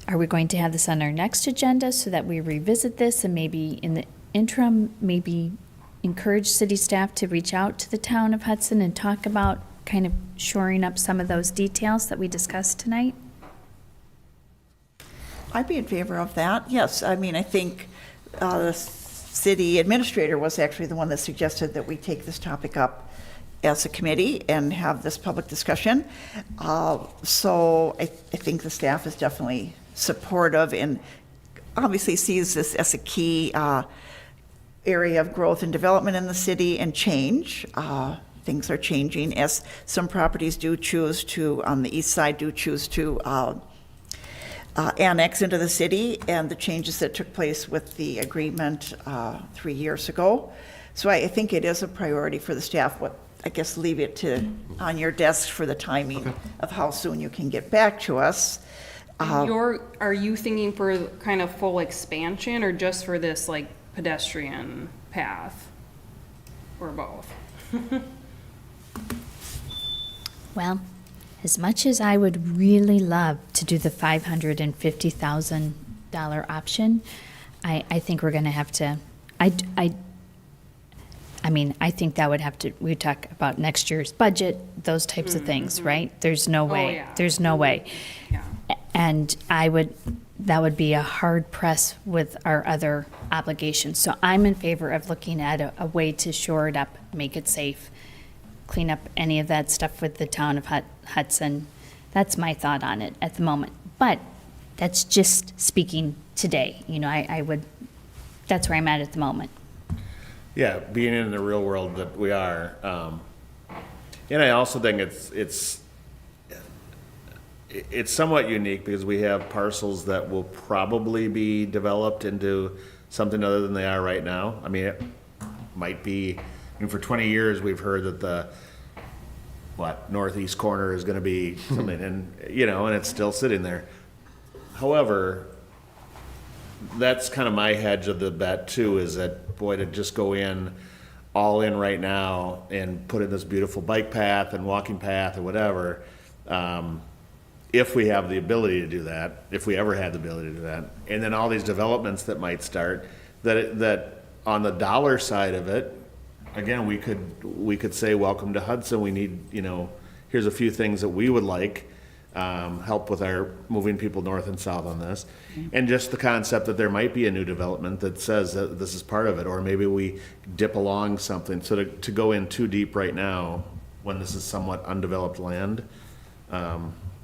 Are we going to have this on our next agenda so that we revisit this, and maybe in the interim, maybe encourage city staff to reach out to the town of Hudson and talk about kind of shoring up some of those details that we discussed tonight? I'd be in favor of that, yes. I mean, I think the city administrator was actually the one that suggested that we take this topic up as a committee and have this public discussion. So I think the staff is definitely supportive and obviously sees this as a key area of growth and development in the city and change. Things are changing as some properties do choose to, on the east side, do choose to annex into the city, and the changes that took place with the agreement 3 years ago. So I think it is a priority for the staff. I guess leave it on your desk for the timing of how soon you can get back to us. Are you thinking for kind of full expansion or just for this like pedestrian path? Or both? Well, as much as I would really love to do the $550,000 option, I think we're gonna have to, I think that would have to, we talk about next year's budget, those types of things, right? There's no way, yeah. there's no way. Yeah. And that would be a hard press with our other obligations. So I'm in favor of looking at a way to shore it up, make it safe, clean up any of that stuff with the town of Hudson. That's my thought on it at the moment. But that's just speaking today. That's where I'm at the moment. Yeah, being in the real world that we are. And I also think it's somewhat unique because we have parcels that will probably be developed into something other than they are right now. I mean, it might be, for 20 years, we've heard that the northeast corner is gonna be something, and it's still sitting there. However, that's kind of my hedge of the bet too, is that, boy, to just go all in right now and put in this beautiful bike path and walking path or whatever, if we have the ability to do that, if we ever had the ability to do that, and then all these developments that might start, that on the dollar side of it, again, we could say, welcome to Hudson, we need, here's a few things that we would like, help with our moving people north and south on this. And just the concept that there might be a new development that says that this is part of it, or maybe we dip along something. So to go in too deep right now, when this is somewhat undeveloped land,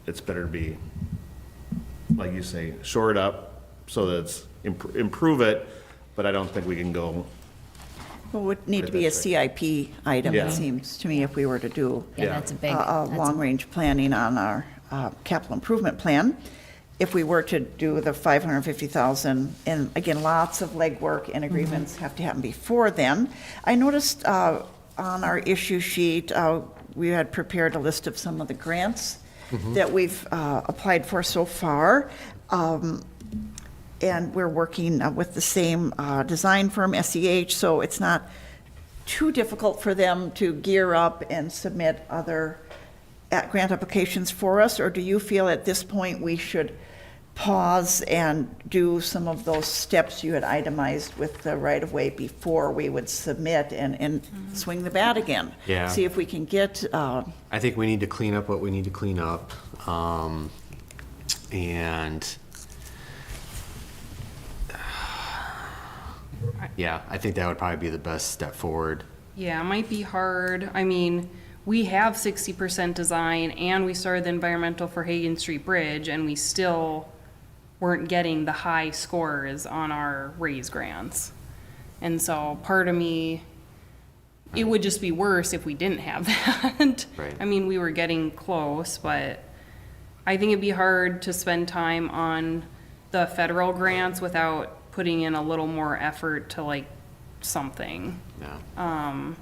it's better to be, like you say, shore it up so that it's, improve it, but I don't think we can go. Well, it would need to be a CIP item, Yeah. it seems to me, if we were to do Yeah, Yeah. that's a big, a long-range planning on our capital improvement plan. If we were to do the 550,000, and again, lots of legwork and agreements have to happen before then. I noticed on our issue sheet, we had prepared a list of some of the grants that we've applied for so far. And we're working with the same design firm, SEH, so it's not too difficult for them to gear up and submit other grant applications for us, or do you feel at this point we should pause and do some of those steps you had itemized with the right-of-way before we would submit and swing the bat again? Yeah. See if we can get, I think we need to clean up what we need to clean up. And yeah, I think that would probably be the best step forward. Yeah, it might be hard. I mean, we have 60% design and we started the environmental for Hagan Street Bridge and we still weren't getting the high scores on our raise grants. And so part of me, it would just be worse if we didn't have that. Right. I mean, we were getting close, but I think it'd be hard to spend time on the federal grants without putting in a little more effort to like something. Yeah.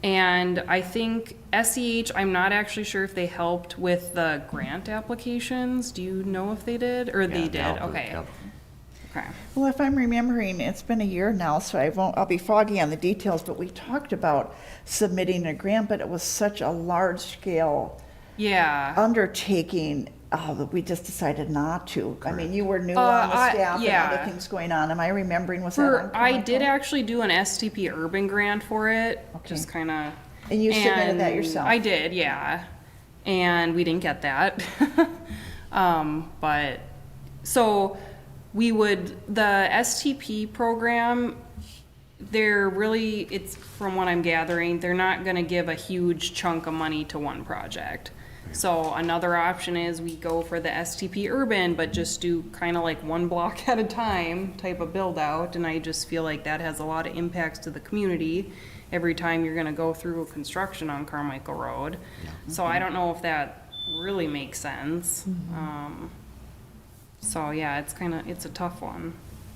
And I think SEH, I'm not actually sure if they helped with the grant applications. Do you know if they did? Or they Yeah, did? I'll- Okay. yep. Okay. well, if I'm remembering, it's been a year now, so I'll be foggy on the details, but we talked about submitting a grant, but it was such a large-scale Yeah. undertaking that we just decided not to. I mean, you were new on the staff and yeah. other things going on. Am I remembering, was that on I Carmichael? did actually do an STP urban grant for it, Okay. just kind of. And you submitted that yourself? I did, yeah. And we didn't get that. But, so we would, the STP program, they're really, it's from what I'm gathering, they're not gonna give a huge chunk of money to one project. So another option is we go for the STP urban, but just do kind of like one block at a time type of build out. And I just feel like that has a lot of impacts to the community every time you're gonna go through construction on Carmichael Road. So I don't know if that really makes sense. So yeah, it's a tough one.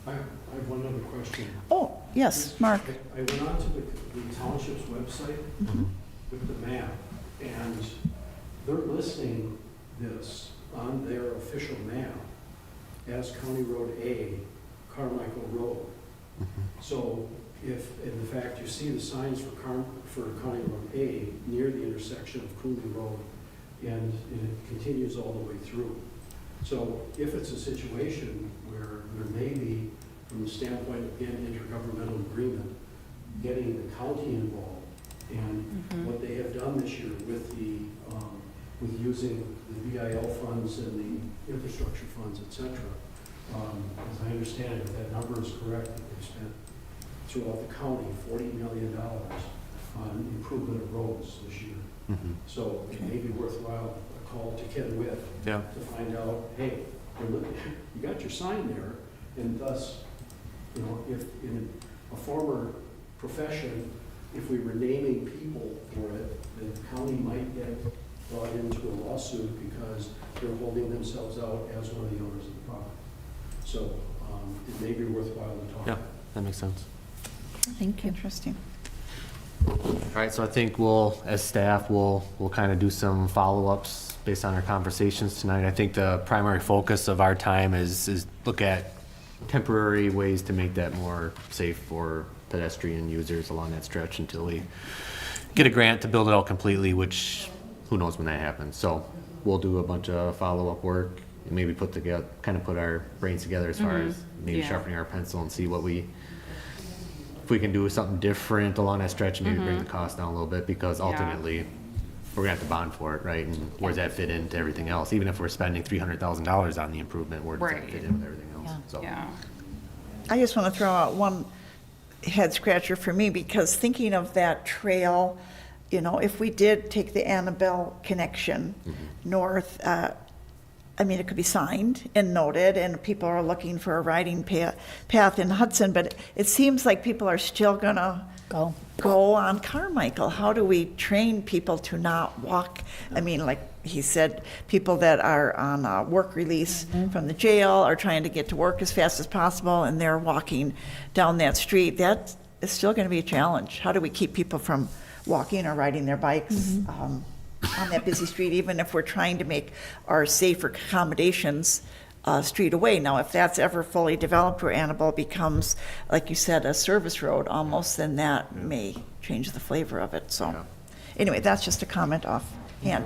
I have one other question. Oh, yes, Mark. I went on to the township's website with the map, and they're listing this on their official map as County Road A, Carmichael Road. So if, in fact, you see the signs for County Road A near the intersection of Cooley Road, and it continues all the way through. So if it's a situation where there may be, from the standpoint of, again, intergovernmental agreement, getting the county involved, and what they have done this year with the, with using the VIL funds and the infrastructure funds, et cetera, as I understand it, if that number is correct, that they've spent throughout the county $40 million on improvement of roads this year. So it may be worthwhile a call to Ken Witt Yeah. to find out, hey, you got your sign there, and thus, you know, if in a former profession, if we were naming people for it, the county might get brought into a lawsuit because they're holding themselves out as one of the owners of the property. So it may be worthwhile to talk. Yeah, that makes sense. thank you. Interesting. All right, so I think we'll, as staff, we'll kind of do some follow-ups based on our conversations tonight. I think the primary focus of our time is look at temporary ways to make that more safe for pedestrian users along that stretch until we get a grant to build it out completely, which who knows when that happens. So we'll do a bunch of follow-up work and maybe put our brains together as far as maybe Yeah. sharpening our pencil and see what we if we can do something different along that stretch, maybe bring the cost down a little bit, because ultimately, we're gonna have to bond for it, right? And where does that fit into everything else? Even if we're spending $300,000 on the improvement, where does that Right. fit in with everything else? Yeah. So, Yeah. I just want to throw out one head scratcher for me, because thinking of that trail, you know, if we did take the Annabelle connection north, I mean, it could be signed and noted, and people are looking for a riding path in Hudson, but it seems like people are still gonna go on Carmichael. How do we train people to not walk? I mean, like he said, people that are on work release from the jail are trying to get to work as fast as possible, and they're walking down that street. That is still going to be a challenge. How do we keep people from walking or riding their bikes on that busy street, even if we're trying to make our safer accommodations street away? Now, if that's ever fully developed where Annabelle becomes, like you said, a service road almost, then that may change the flavor of it. So anyway, that's just a comment offhand.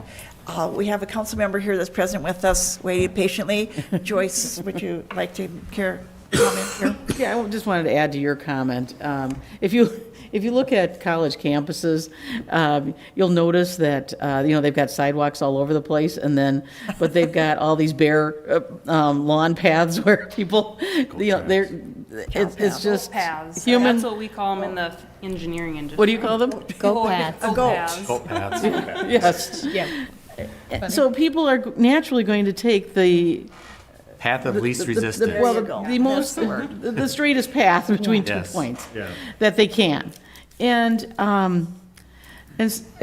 We have a council member here that's present with us, waiting patiently. Joyce, would you like to comment here? Yeah, I just wanted to add to your comment. If you look at college campuses, you'll notice that, they've got sidewalks all over the place, but they've got all these bare lawn paths where people, it's just Paths. human. That's what we call them in the engineering industry. What do you call them? Go paths. Goat paths. Boat paths. Yes. Yeah. So people are naturally going to take the Path of least resistance. well, There you go. the most, the straightest path between 2 Yes. points Yeah. that they can. And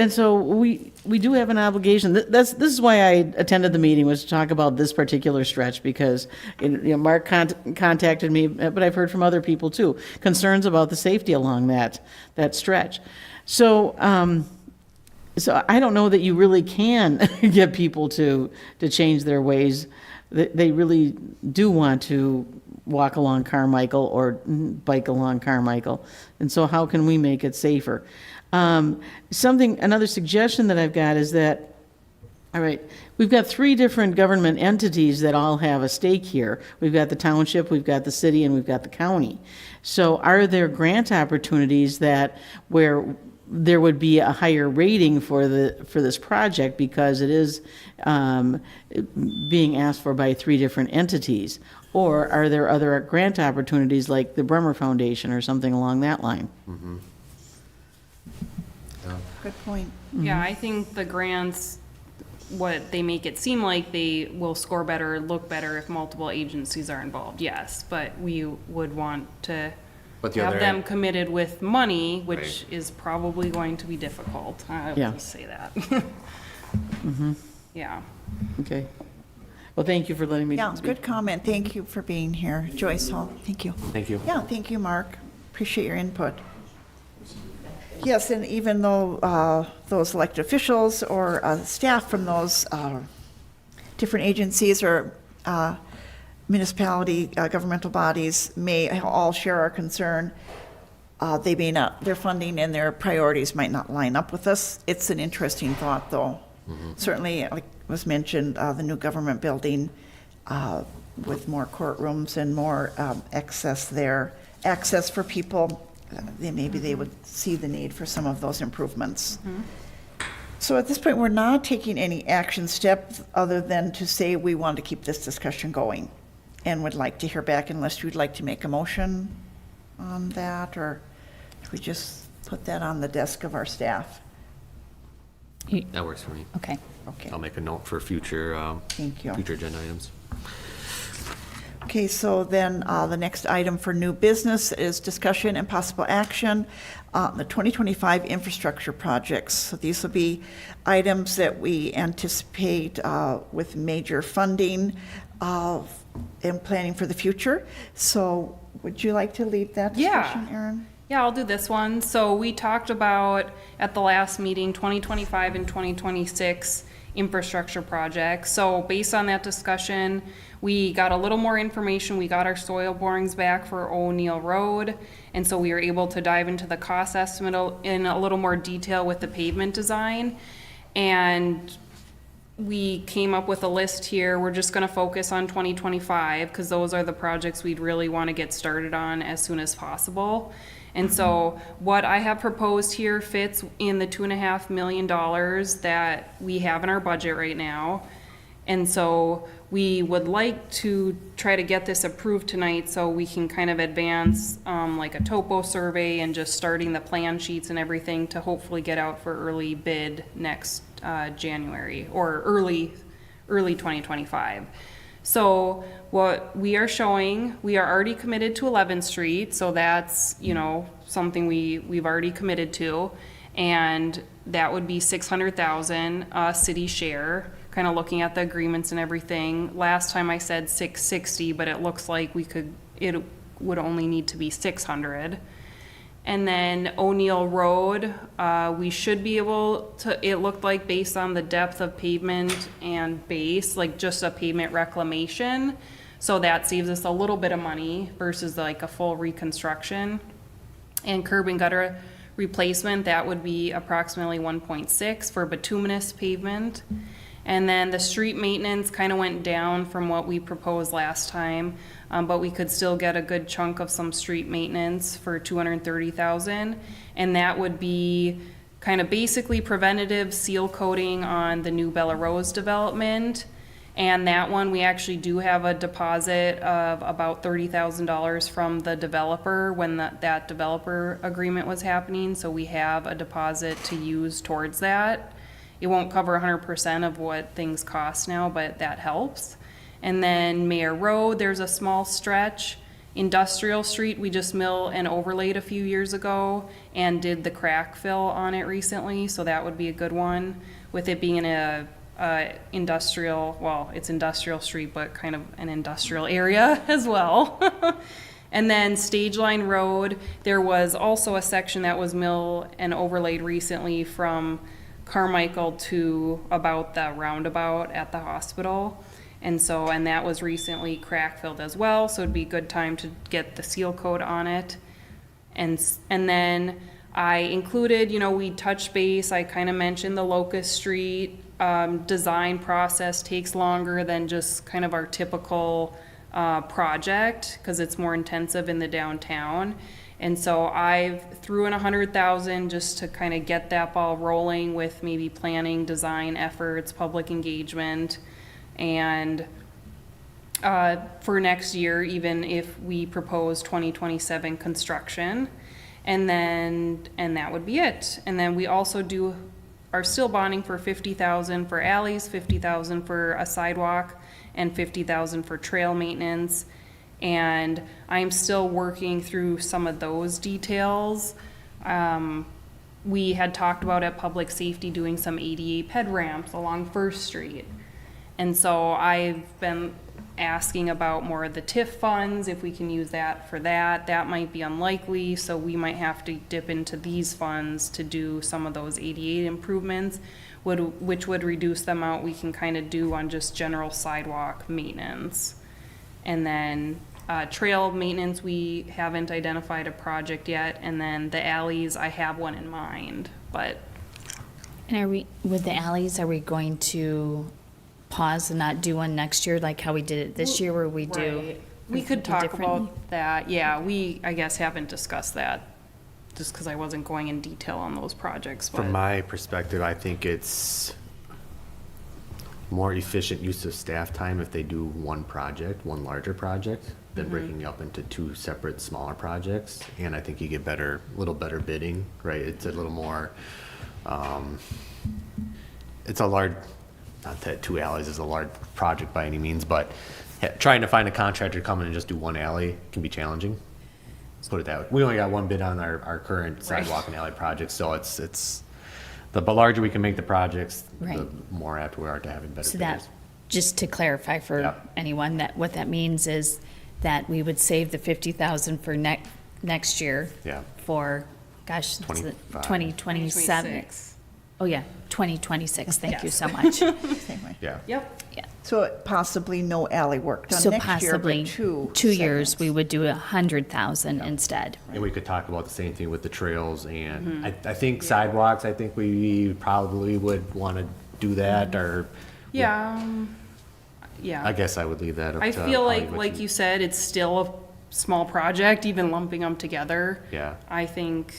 so we do have an obligation. This is why I attended the meeting, was to talk about this particular stretch, because, Mark contacted me, but I've heard from other people too, concerns about the safety along that stretch. So, so I don't know that you really can get people to change their ways. They really do want to walk along Carmichael or bike along Carmichael. And so how can we make it safer? Another suggestion that I've got is that, all right, we've got 3 different government entities that all have a stake here. We've got the township, we've got the city, and we've got the county. So are there grant opportunities where there would be a higher rating for this project, because it is being asked for by 3 different entities? Or are there other grant opportunities like the Bremer Foundation or something along that line? Good point. Yeah, I think the grants, what they make it seem like, they will score better, look better if multiple agencies are involved, yes. But we would want to But the have other them end- committed with money, which Right. is probably going to be difficult. I Yeah. will just say that. Yeah. Okay. Well, thank you for letting me Yeah, speak. good comment. Thank you for being here. Joyce Hall, thank you. Thank you. Yeah, thank you, Mark. Appreciate your input. Yes, and even though those elected officials or staff from those different agencies or municipality, governmental bodies may all share our concern, they may not, their funding and their priorities might not line up with us. It's an interesting thought, though. Certainly, like was mentioned, the new government building with more courtrooms and more access for people, maybe they would see the need for some of those improvements. So at this point, we're not taking any action steps other than to say we want to keep this discussion going and would like to hear back, unless you'd like to make a motion on that, or if we just put that on the desk of our staff. That works for me. Okay. Okay. I'll make a note for future, Thank you. future agenda items. Okay, so then the next item for new business is discussion and possible action, the 2025 infrastructure projects. So these will be items that we anticipate with major funding and planning for the future. So would you like to lead that Yeah. discussion, Erin? Yeah, I'll do this one. So we talked about at the last meeting, 2025 and 2026 infrastructure projects. So based on that discussion, we got a little more information. We got our soil borings back for O'Neill Road. And so we were able to dive into the cost estimate in a little more detail with the pavement design. And we came up with a list here. We're just gonna focus on 2025 because those are the projects we'd really want to get started on as soon as possible. And so what I have proposed here fits in the $2.5 million that we have in our budget right now. And so we would like to try to get this approved tonight so we can kind of advance like a topo survey and just starting the plan sheets and everything to hopefully get out for early bid next January or early 2025. So what we are showing, we are already committed to 11th Street, so that's, you know, something we've already committed to. And that would be 600,000 city share, kind of looking at the agreements and everything. Last time I said 660, but it looks like it would only need to be 600. And then O'Neill Road, we should be able to, it looked like based on the depth of pavement and base, like just a pavement reclamation. So that saves us a little bit of money versus like a full reconstruction. And curb and gutter replacement, that would be approximately 1.6 for bituminous pavement. And then the street maintenance kind of went down from what we proposed last time, but we could still get a good chunk of some street maintenance for 230,000. And that would be kind of basically preventative seal coating on the new Bella Rose development. And that one, we actually do have a deposit of about $30,000 from the developer when that developer agreement was happening. So we have a deposit to use towards that. It won't cover 100% of what things cost now, but that helps. And then Mayor Road, there's a small stretch. Industrial Street, we just milled and overlaid a few years ago and did the crack fill on it recently, so that would be a good one. With it being a industrial, well, it's Industrial Street, but kind of an industrial area as well. And then Stage Line Road, there was also a section that was milled and overlaid recently from Carmichael to about the roundabout at the hospital. And that was recently crack filled as well, so it'd be a good time to get the seal coat on it. And then I included, you know, we touched base, I kind of mentioned the Locust Street design process takes longer than just kind of our typical project, because it's more intensive in the downtown. And so I threw in 100,000 just to kind of get that ball rolling with maybe planning, design efforts, public engagement, and for next year, even if we propose 2027 construction, and that would be it. And then we also are still bonding for 50,000 for alleys, 50,000 for a sidewalk, and 50,000 for trail maintenance. And I'm still working through some of those details. We had talked about at Public Safety doing some ADA ped ramps along First Street. And so I've been asking about more of the TIF funds, if we can use that for that. That might be unlikely, so we might have to dip into these funds to do some of those ADA improvements, which would reduce the amount we can kind of do on just general sidewalk maintenance. And then trail maintenance, we haven't identified a project yet. And then the alleys, I have one in mind, but. And with the alleys, are we going to pause and not do one next year, like how we did it this year, where we do? Right. We could talk about that. Yeah, we, I guess, haven't discussed that just because I wasn't going in detail on those projects. But From my perspective, I think it's more efficient use of staff time if they do one larger project, than breaking up into two separate smaller projects. And I think you get a little better bidding, right? It's a little more, it's a large, not that 2 alleys is a large project by any means, but trying to find a contractor to come in and just do one alley can be challenging. Let's put it that way. We only got one bid on our current sidewalk and alley project, so it's the larger we can make the projects, Right. the more apt we are to having better So bidders. that, just to clarify for Yep. anyone, that what that means is that we would save the 50,000 for next year. Yeah. For, gosh, 25. 2027. 26. Oh, yeah, 2026, thank you Yes. so much. Same way. Yeah. Yep. Yeah. So possibly no alley work done So next year, possibly, but two 2 years, segments. we would do 100,000 instead. And we could talk about the same thing with the trails and Mm-hmm. I think sidewalks, I think we probably would want to do that or. Yeah. Yeah. I guess I would leave that up to. I feel Holly, like, what like you said, it's still a small project, even lumping them together. Yeah. I think,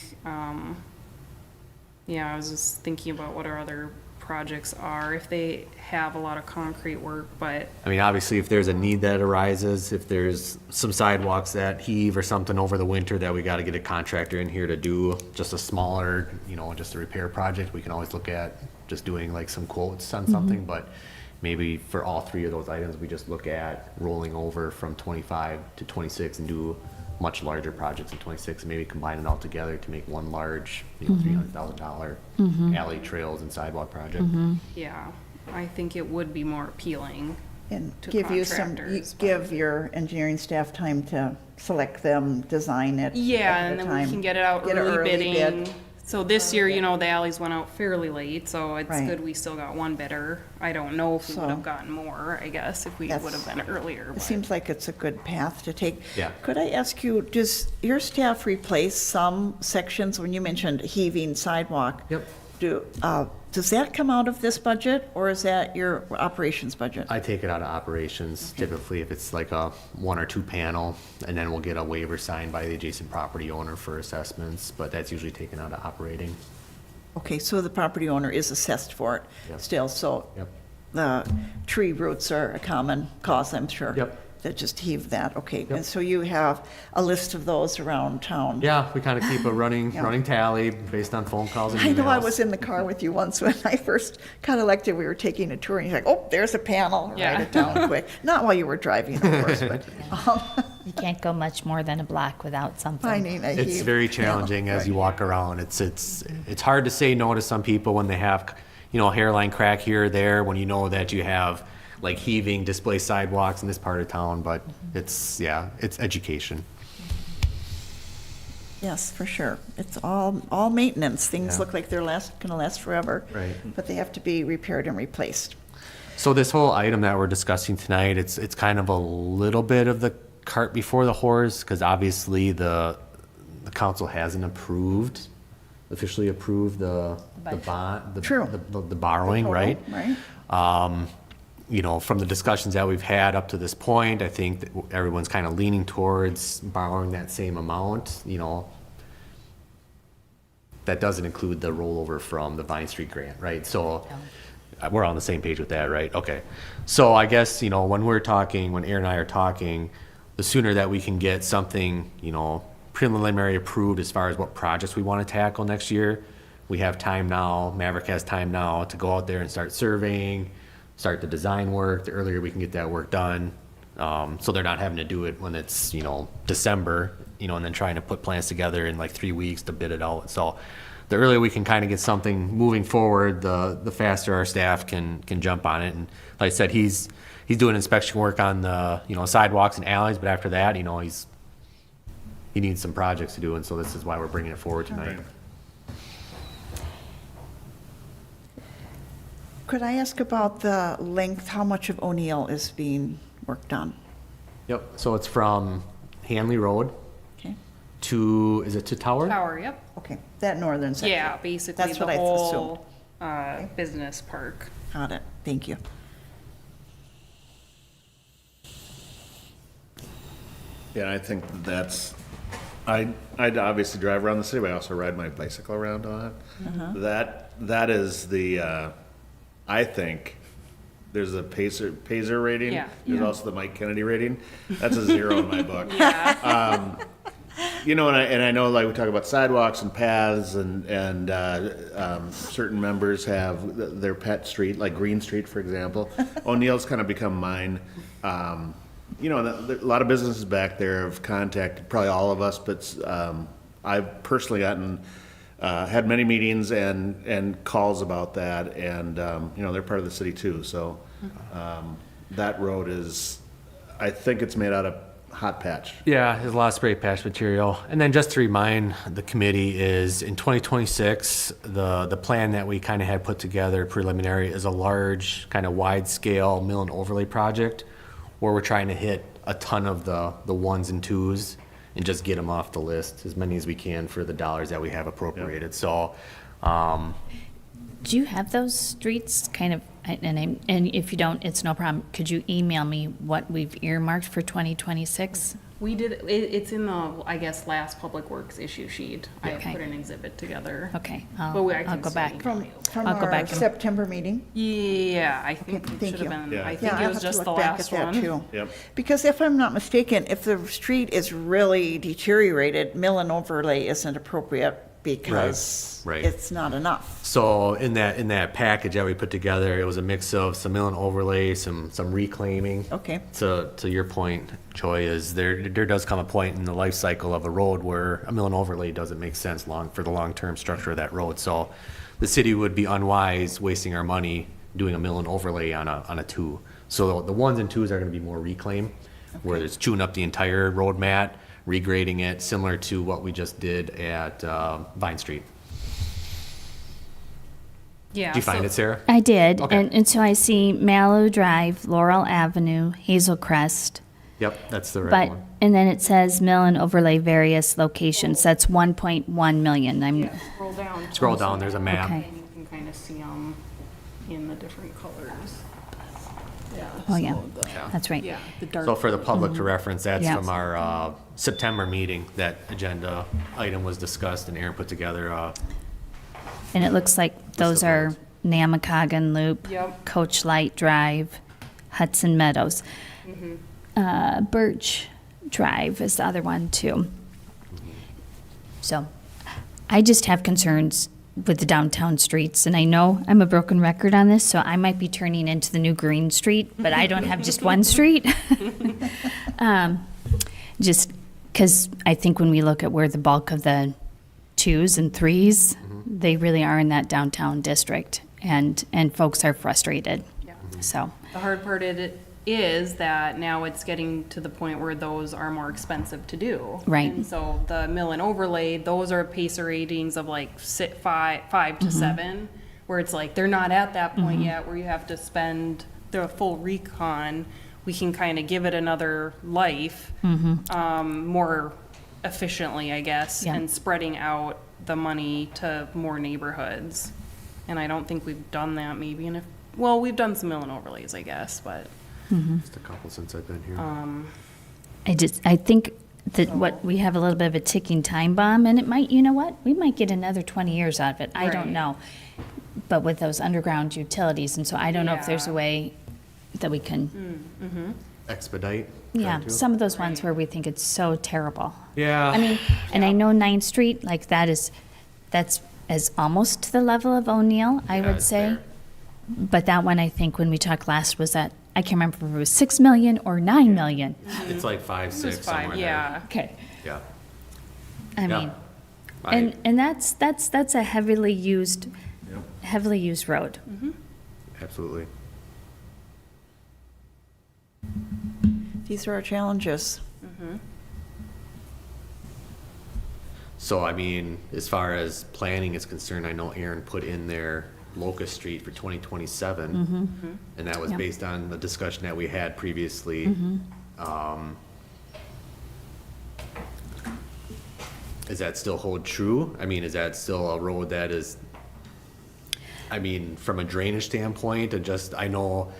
yeah, I was just thinking about what our other projects are, if they have a lot of concrete work, but I mean, obviously, if there's a need that arises, if there's some sidewalks that heave or something over the winter that we gotta get a contractor in here to do, just a smaller, just a repair project, we can always look at just doing like some quotes on something, but maybe for all three of those items, we just look at rolling over from 25 to 26 and do much larger projects in 26, and maybe combine it all together to make one large, $300,000 alley trails and sidewalk project. yeah, I think it would be more appealing. And To give you some, contractors, but- give your engineering staff time to select them, design it. Yeah, ahead and of then we time. can get it out Get an early bid. bidding. So this year, the alleys went out fairly late, so it's Right. good we still got one bidder. I don't know if we would So- have gotten more, I guess, if we That's- would have been earlier. It but- seems like it's a good path to take. Yeah. Could I ask you, does your staff replace some sections, when you mentioned heaving sidewalk? Yep. Does that come out of this budget, or is that your operations budget? I take it out of operations, typically if it's like a 1 or 2 panel, and then we'll get a waiver signed by the adjacent property owner for assessments, but that's usually taken out of operating. Okay, so the property owner is assessed for it Yep. still, so Yep. the tree roots are a common cause, I'm sure. Yep. That just heave that, okay. Yep. And so you have a list of those around town? Yeah, we kind of keep a running Yeah. tally based on phone calls and emails. I know I was in the car with you once when I first got elected, we were taking a tour, and you're like, oh, there's a panel, write Yeah. it down quick. Not while you were driving, of course, but You can't go much more than a block without something. finding a It's heave very panel. challenging as Right. you walk around. It's hard to say no to some people when they have, hairline crack here or there, when you know that you have like heaving displaced sidewalks in this part of town, but it's education. Yes, for sure. It's all maintenance. Things Yeah. look like they're gonna last forever. Right. But they have to be repaired and replaced. So this whole item that we're discussing tonight, it's kind of a little bit of the cart before the horse, because obviously the council hasn't officially approved the budget. bond, True. the borrowing, Total, right? Right? From the discussions that we've had up to this point, I think that everyone's kind of leaning towards borrowing that same amount, That doesn't include the rollover from the Vine Street grant, right? So we're on the same page with that, right? Okay. So I guess, when when Aaron and I are talking, the sooner that we can get something, preliminary approved as far as what projects we want to tackle next year, we have time now, Maverick has time now to go out there and start surveying, start the design work. The earlier we can get that work done, so they're not having to do it when it's, December, and then trying to put plans together in like 3 weeks to bid it out. So the earlier we can kind of get something moving forward, the faster our staff can jump on it. And like I said, he's doing inspection work on the, sidewalks and alleys, but after that, he needs some projects to do, and so this is why we're bringing it forward tonight. Could I ask about the length, how much of O'Neill is being worked on? Yep, so it's from Hanley Road Okay, is it to Tower? Tower, yep. okay, that northern section. Yeah, basically That's the what I whole, business park. Got it, thank you. Yeah, I think I obviously drive around the city, but I also ride my bicycle around on it. That is the, I think, there's a Pacer rating. Yeah. There's also the Mike Kennedy rating. That's a 0 in my book. Yeah, And I know, like, we talk about sidewalks and paths, and certain members have their pet street, like Green Street, for example. O'Neill's kind of become mine. A lot of businesses back there have contacted probably all of us, but I've personally had many meetings and calls about that, and they're part of the city too. So that road I think it's made out of hot patch. Yeah, there's a lot of spray patch material. And then just to remind the committee is in 2026, the plan that we kind of had put together preliminary is a large kind of wide scale mill and overlay project where we're trying to hit a ton of the ones and twos and just get them off the list, as many as we can for the dollars that we have appropriated. So, Do you have those streets kind of, and if you don't, it's no problem. Could you email me what we've earmarked for 2026? We did, it's in the, I guess, last Public Works issue sheet. I Okay. put an exhibit together. Okay, But I'll can go still back. email you. From I'll go our back and- September meeting? Yeah, I think Okay, it thank should have you. been, Yeah. I Yeah, think I'll it have was to just look the back at last that, one. too. Yep. Because if I'm not mistaken, if the street is really deteriorated, mill and overlay isn't appropriate because right. it's not enough. So in that package that we put together, it was a mix of some mill and overlay, some reclaiming. Okay. To your point, Choi, is there does come a point in the life cycle of a road where a mill and overlay doesn't make sense for the long-term structure of that road. So the city would be unwise wasting our money doing a mill and overlay on a two. So the ones and twos are gonna be more reclaim, where it's chewing up the entire road mat, regrading it, similar to what we just did at Vine Street. Yeah. Did you find so- it, Sarah? I did, Okay. and so I see Mallow Drive, Laurel Avenue, Hazel Crest, Yep, that's the right but, one. and then it says mill and overlay various locations, that's 1.1 million, Yeah, scroll down. Scroll down, there's a map. Okay. And you can kind of see them in the different colors. Oh, yeah, that's right. Yeah, the dark. So for the public to reference, that's Yeah. from our September meeting, that agenda item was discussed and Aaron put together. And it looks like those of are roads. Namacoggin Loop, Yep. Coach Light Drive, Hudson Meadows. Birch Drive is the other one too. So I just have concerns with the downtown streets, and I know I'm a broken record on this, so I might be turning into the new Green Street, but I don't have just one street. Just because I think when we look at where the bulk of the twos and threes, they really are in that downtown district, and folks are frustrated. Yeah. So, The hard part it is that now it's getting to the point where those are more expensive to do. Right. And so the mill and overlay, those are pacer ratings of like five to seven, where it's like, they're not at that point yet where you have to spend the full recon. We can kind of give it another life, more efficiently, I guess, Yeah. and spreading out the money to more neighborhoods. And I don't think we've done that maybe in well, we've done some mill and overlays, I guess, but Just a couple since I've been here. I think that what, we have a little bit of a ticking time bomb, and it might, you know what? We might get another 20 years out of it. I Right. don't know. But with those underground utilities, and so I don't know if there's a Yeah. way that we can, Expedite. yeah, try to. some of those ones where we think it's so terrible. Yeah. I mean, and I know 9th Street, like that's as almost to the level of O'Neill, I Yeah, would it's say. there. But that one, I think, when we talked last, was that, I can't remember if it was 6 million or 9 million. It's like 5, it was 6, somewhere five, there. yeah. Okay. Yeah. I Yeah. mean, I- and that's a heavily used Yep, road. absolutely. These are our challenges. So, I mean, as far as planning is concerned, I know Aaron put in there Locust Street for 2027. And that was Yep. based on the discussion that we had previously. Does that still hold true? I mean, is that still a road that is, I mean, from a drainage standpoint, I know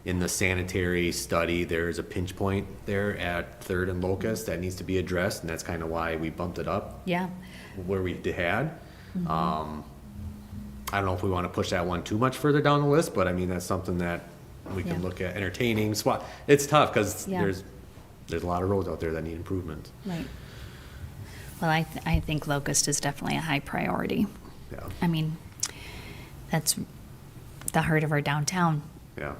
in the sanitary study, there's a pinch point there at Third and Locust that needs to be addressed, and that's kind of why we bumped it up Yeah, where we had. I don't know if we want to push that one too much further down the list, but I mean, that's something that we can Yeah. look at, entertaining, swap. It's tough, because Yeah. there's a lot of roads out there that need improvement. right. Well, I think Locust is definitely a high priority. Yeah, I mean, that's the heart of our downtown yeah,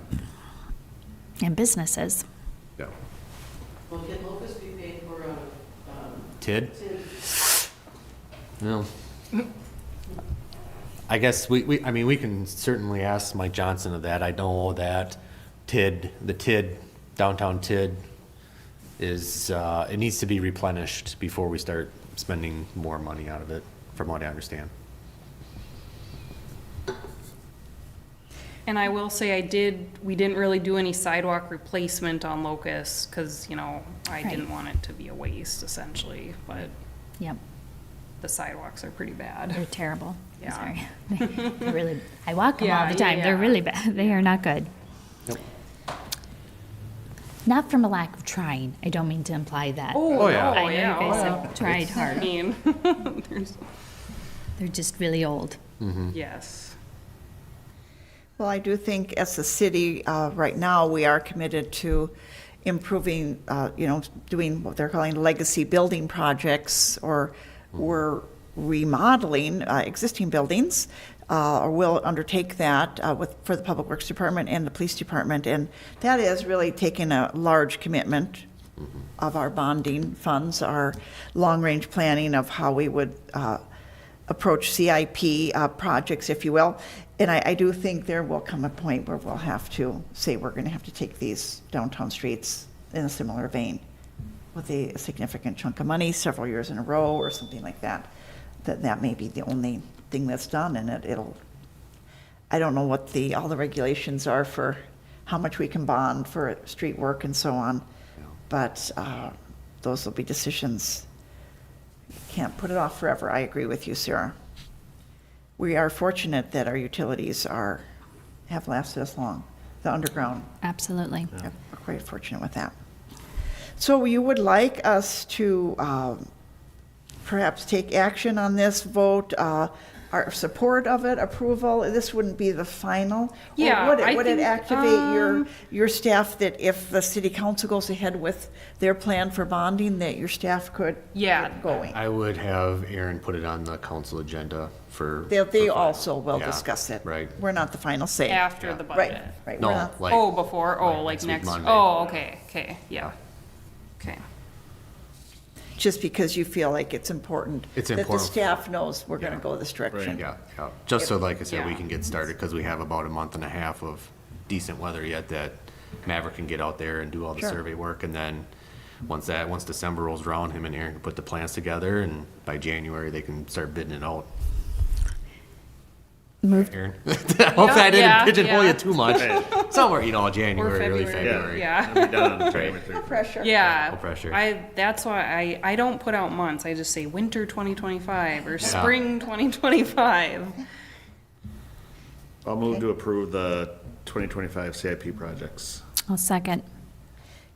and businesses. yeah. Well, can Locust be paid for a, TID? No. I guess I mean, we can certainly ask Mike Johnson of that. I know that the TID, downtown TID is, it needs to be replenished before we start spending more money out of it, from what I understand. And I will say we didn't really do any sidewalk replacement on Locust, because, I Right. didn't want it to be a waste essentially, but Yep, the sidewalks are pretty bad. they're terrible. Yeah. Sorry. They're really, I walk them all Yeah, the time. They're yeah. really bad. They are not good. Yep. Not from a lack of trying. I don't mean to imply that. Oh, yeah. I know you yeah, guys oh, have tried I hard. mean, there's, They're just really old. yes. Well, I do think as a city, right now, we are committed to improving, doing what they're calling legacy building projects, or we're remodeling existing buildings, or will undertake that for the Public Works Department and the Police Department. And that is really taking a large commitment of our bonding funds, our long-range planning of how we would approach CIP projects, if you will. And I do think there will come a point where we'll have to say we're going to have to take these downtown streets in a similar vein with a significant chunk of money several years in a row or something like that. That may be the only thing that's done, and I don't know what all the regulations are for how much we can bond for street work and so on, but those will be decisions. Can't put it off forever. I agree with you, Sarah. We are fortunate that our utilities have lasted us long. The underground, Absolutely. we're quite fortunate with that. So you would like us to perhaps take action on this vote, our support of it, approval? This wouldn't be the final? Or Yeah, would it? I Would it think, activate your staff that if the city council goes ahead with their plan for bonding, that your staff could Yeah. get going? I would have Aaron put it on the council agenda for. They for final. also will Yeah, discuss it. Right. We're not the final say. After the Right, budget. right. No, We're not- like. Oh, before, oh, like week next, Monday. oh, okay, yeah. Okay. Just because you feel like it's important. It's that important. the staff knows we're going to go this direction. Yeah, yeah. Just so, like I said, we Yeah. can get started, because we have about a month and a half of decent weather yet that Maverick can get out there and do all the Sure. survey work. And then, once December rolls around, him and Aaron can put the plans together, and by January, they can start bidding it out. Move, Aaron? I hope I didn't yeah, pigeonhole yeah. you too much. Somewhere, Or January, early February. Yeah. It'll be done on January 31st. Pressure. Yeah. No pressure. That's why I don't put out months. I just say winter 2025 or spring 2025. I'll move to approve the 2025 CIP projects. I'll second.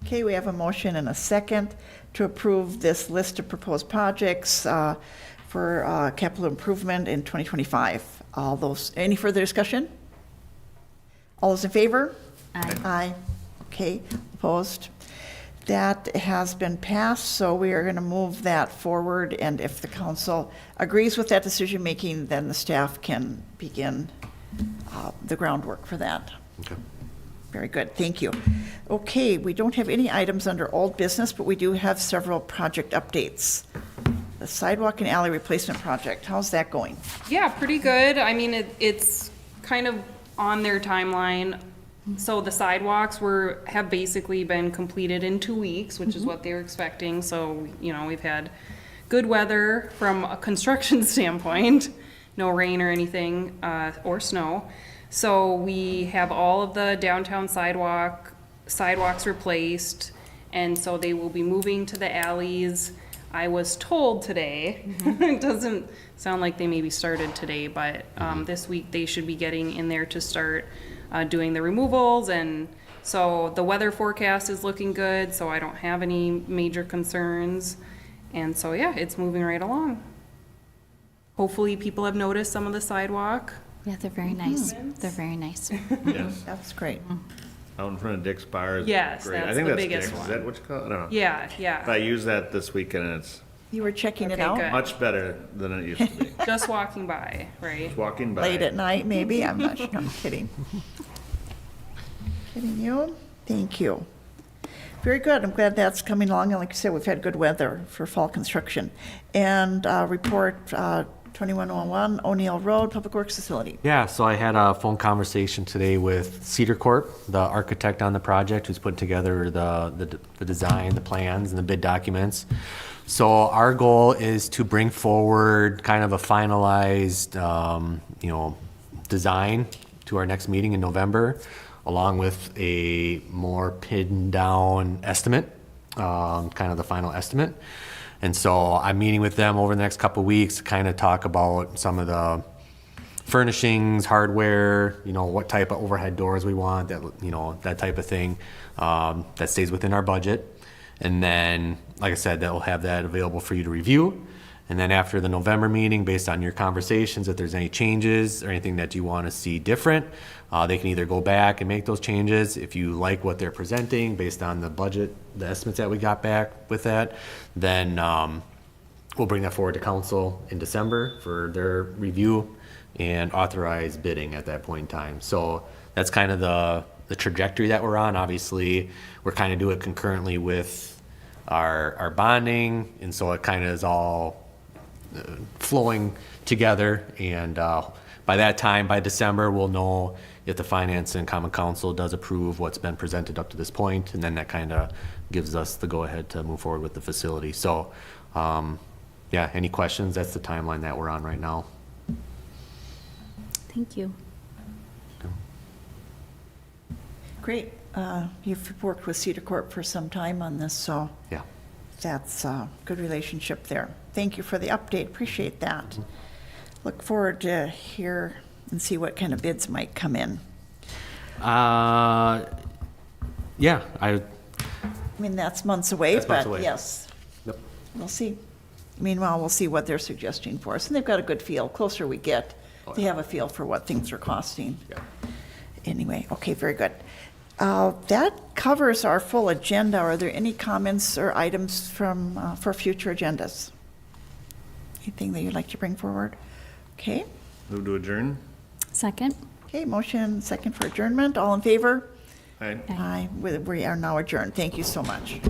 Okay, we have a motion and a second to approve this list of proposed projects for capital improvement in 2025. All those, any further discussion? All those in favor? Aye. Aye. Okay, opposed? That has been passed, so we are going to move that forward, and if the council agrees with that decision-making, then the staff can begin the groundwork for that. Okay. Very good, thank you. Okay, we don't have any items under old business, but we do have several project updates. The sidewalk and alley replacement project, how's that going? Yeah, pretty good. I mean, it's kind of on their timeline. So the sidewalks have basically been completed in 2 weeks, which is what they were expecting. So, we've had good weather from a construction standpoint, no rain or anything, or snow. So we have all of the downtown sidewalks replaced, and so they will be moving to the alleys. I was told today, it doesn't sound like they maybe started today, but this week they should be getting in there to start doing the removals. And so the weather forecast is looking good, so I don't have any major concerns. And so, yeah, it's moving right along. Hopefully people have noticed some of the sidewalk. Yeah, they're very nice. They're very nice. Yes. That's great. Out in front of Dick's Bar is Yes, great. I that's think the that's biggest Dick's. Is one. that what you call it? I don't know. Yeah. But I used that this weekend, and it's You were checking it Okay, out? good. much better than it used to be. Just walking by, right? Walking by. Late at night, maybe? I'm not sure. No, I'm kidding. Kidding you? Thank you. Very good. I'm glad that's coming along. And like you said, we've had good weather for fall construction. And report 2101 O'Neill Road, Public Works Facility. Yeah, so I had a phone conversation today with Cedar Corp, the architect on the project, who's putting together the design, the plans, and the bid documents. So our goal is to bring forward kind of a finalized, design to our next meeting in November, along with a more pinned down estimate, kind of the final estimate. And so I'm meeting with them over the next couple of weeks to kind of talk about some of the furnishings, hardware, what type of overhead doors we want, that type of thing. That stays within our budget. And then, like I said, that will have that available for you to review. And then after the November meeting, based on your conversations, if there's any changes or anything that you want to see different, they can either go back and make those changes. If you like what they're presenting based on the budget, the estimates that we got back with that, then we'll bring that forward to council in December for their review and authorize bidding at that point in time. So that's kind of the trajectory that we're on. Obviously, we're kind of doing it concurrently with our bonding, and so it kind of is all flowing together. And by that time, by December, we'll know if the Finance and Common Council does approve what's been presented up to this point, and then that kind of gives us the go-ahead to move forward with the facility. So, yeah, any questions? That's the timeline that we're on right now. Thank you. Great. You've worked with Cedar Corp for some time on this, so Yeah. that's a good relationship there. Thank you for the update. Appreciate that. Look forward to hear and see what kind of bids might come in. Yeah, I mean, that's months away, That's months but away. yes, Yep. we'll see. Meanwhile, we'll see what they're suggesting for us, and they've got a good feel. Closer we get, they have a feel for what things are costing. Yeah. Anyway, okay, very good. That covers our full agenda. Are there any comments or items for future agendas? Anything that you'd like to bring forward? Okay, Move to adjourn? Second? okay, motion second for adjournment. All in favor? Aye. Aye. We are now adjourned. Thank you so much.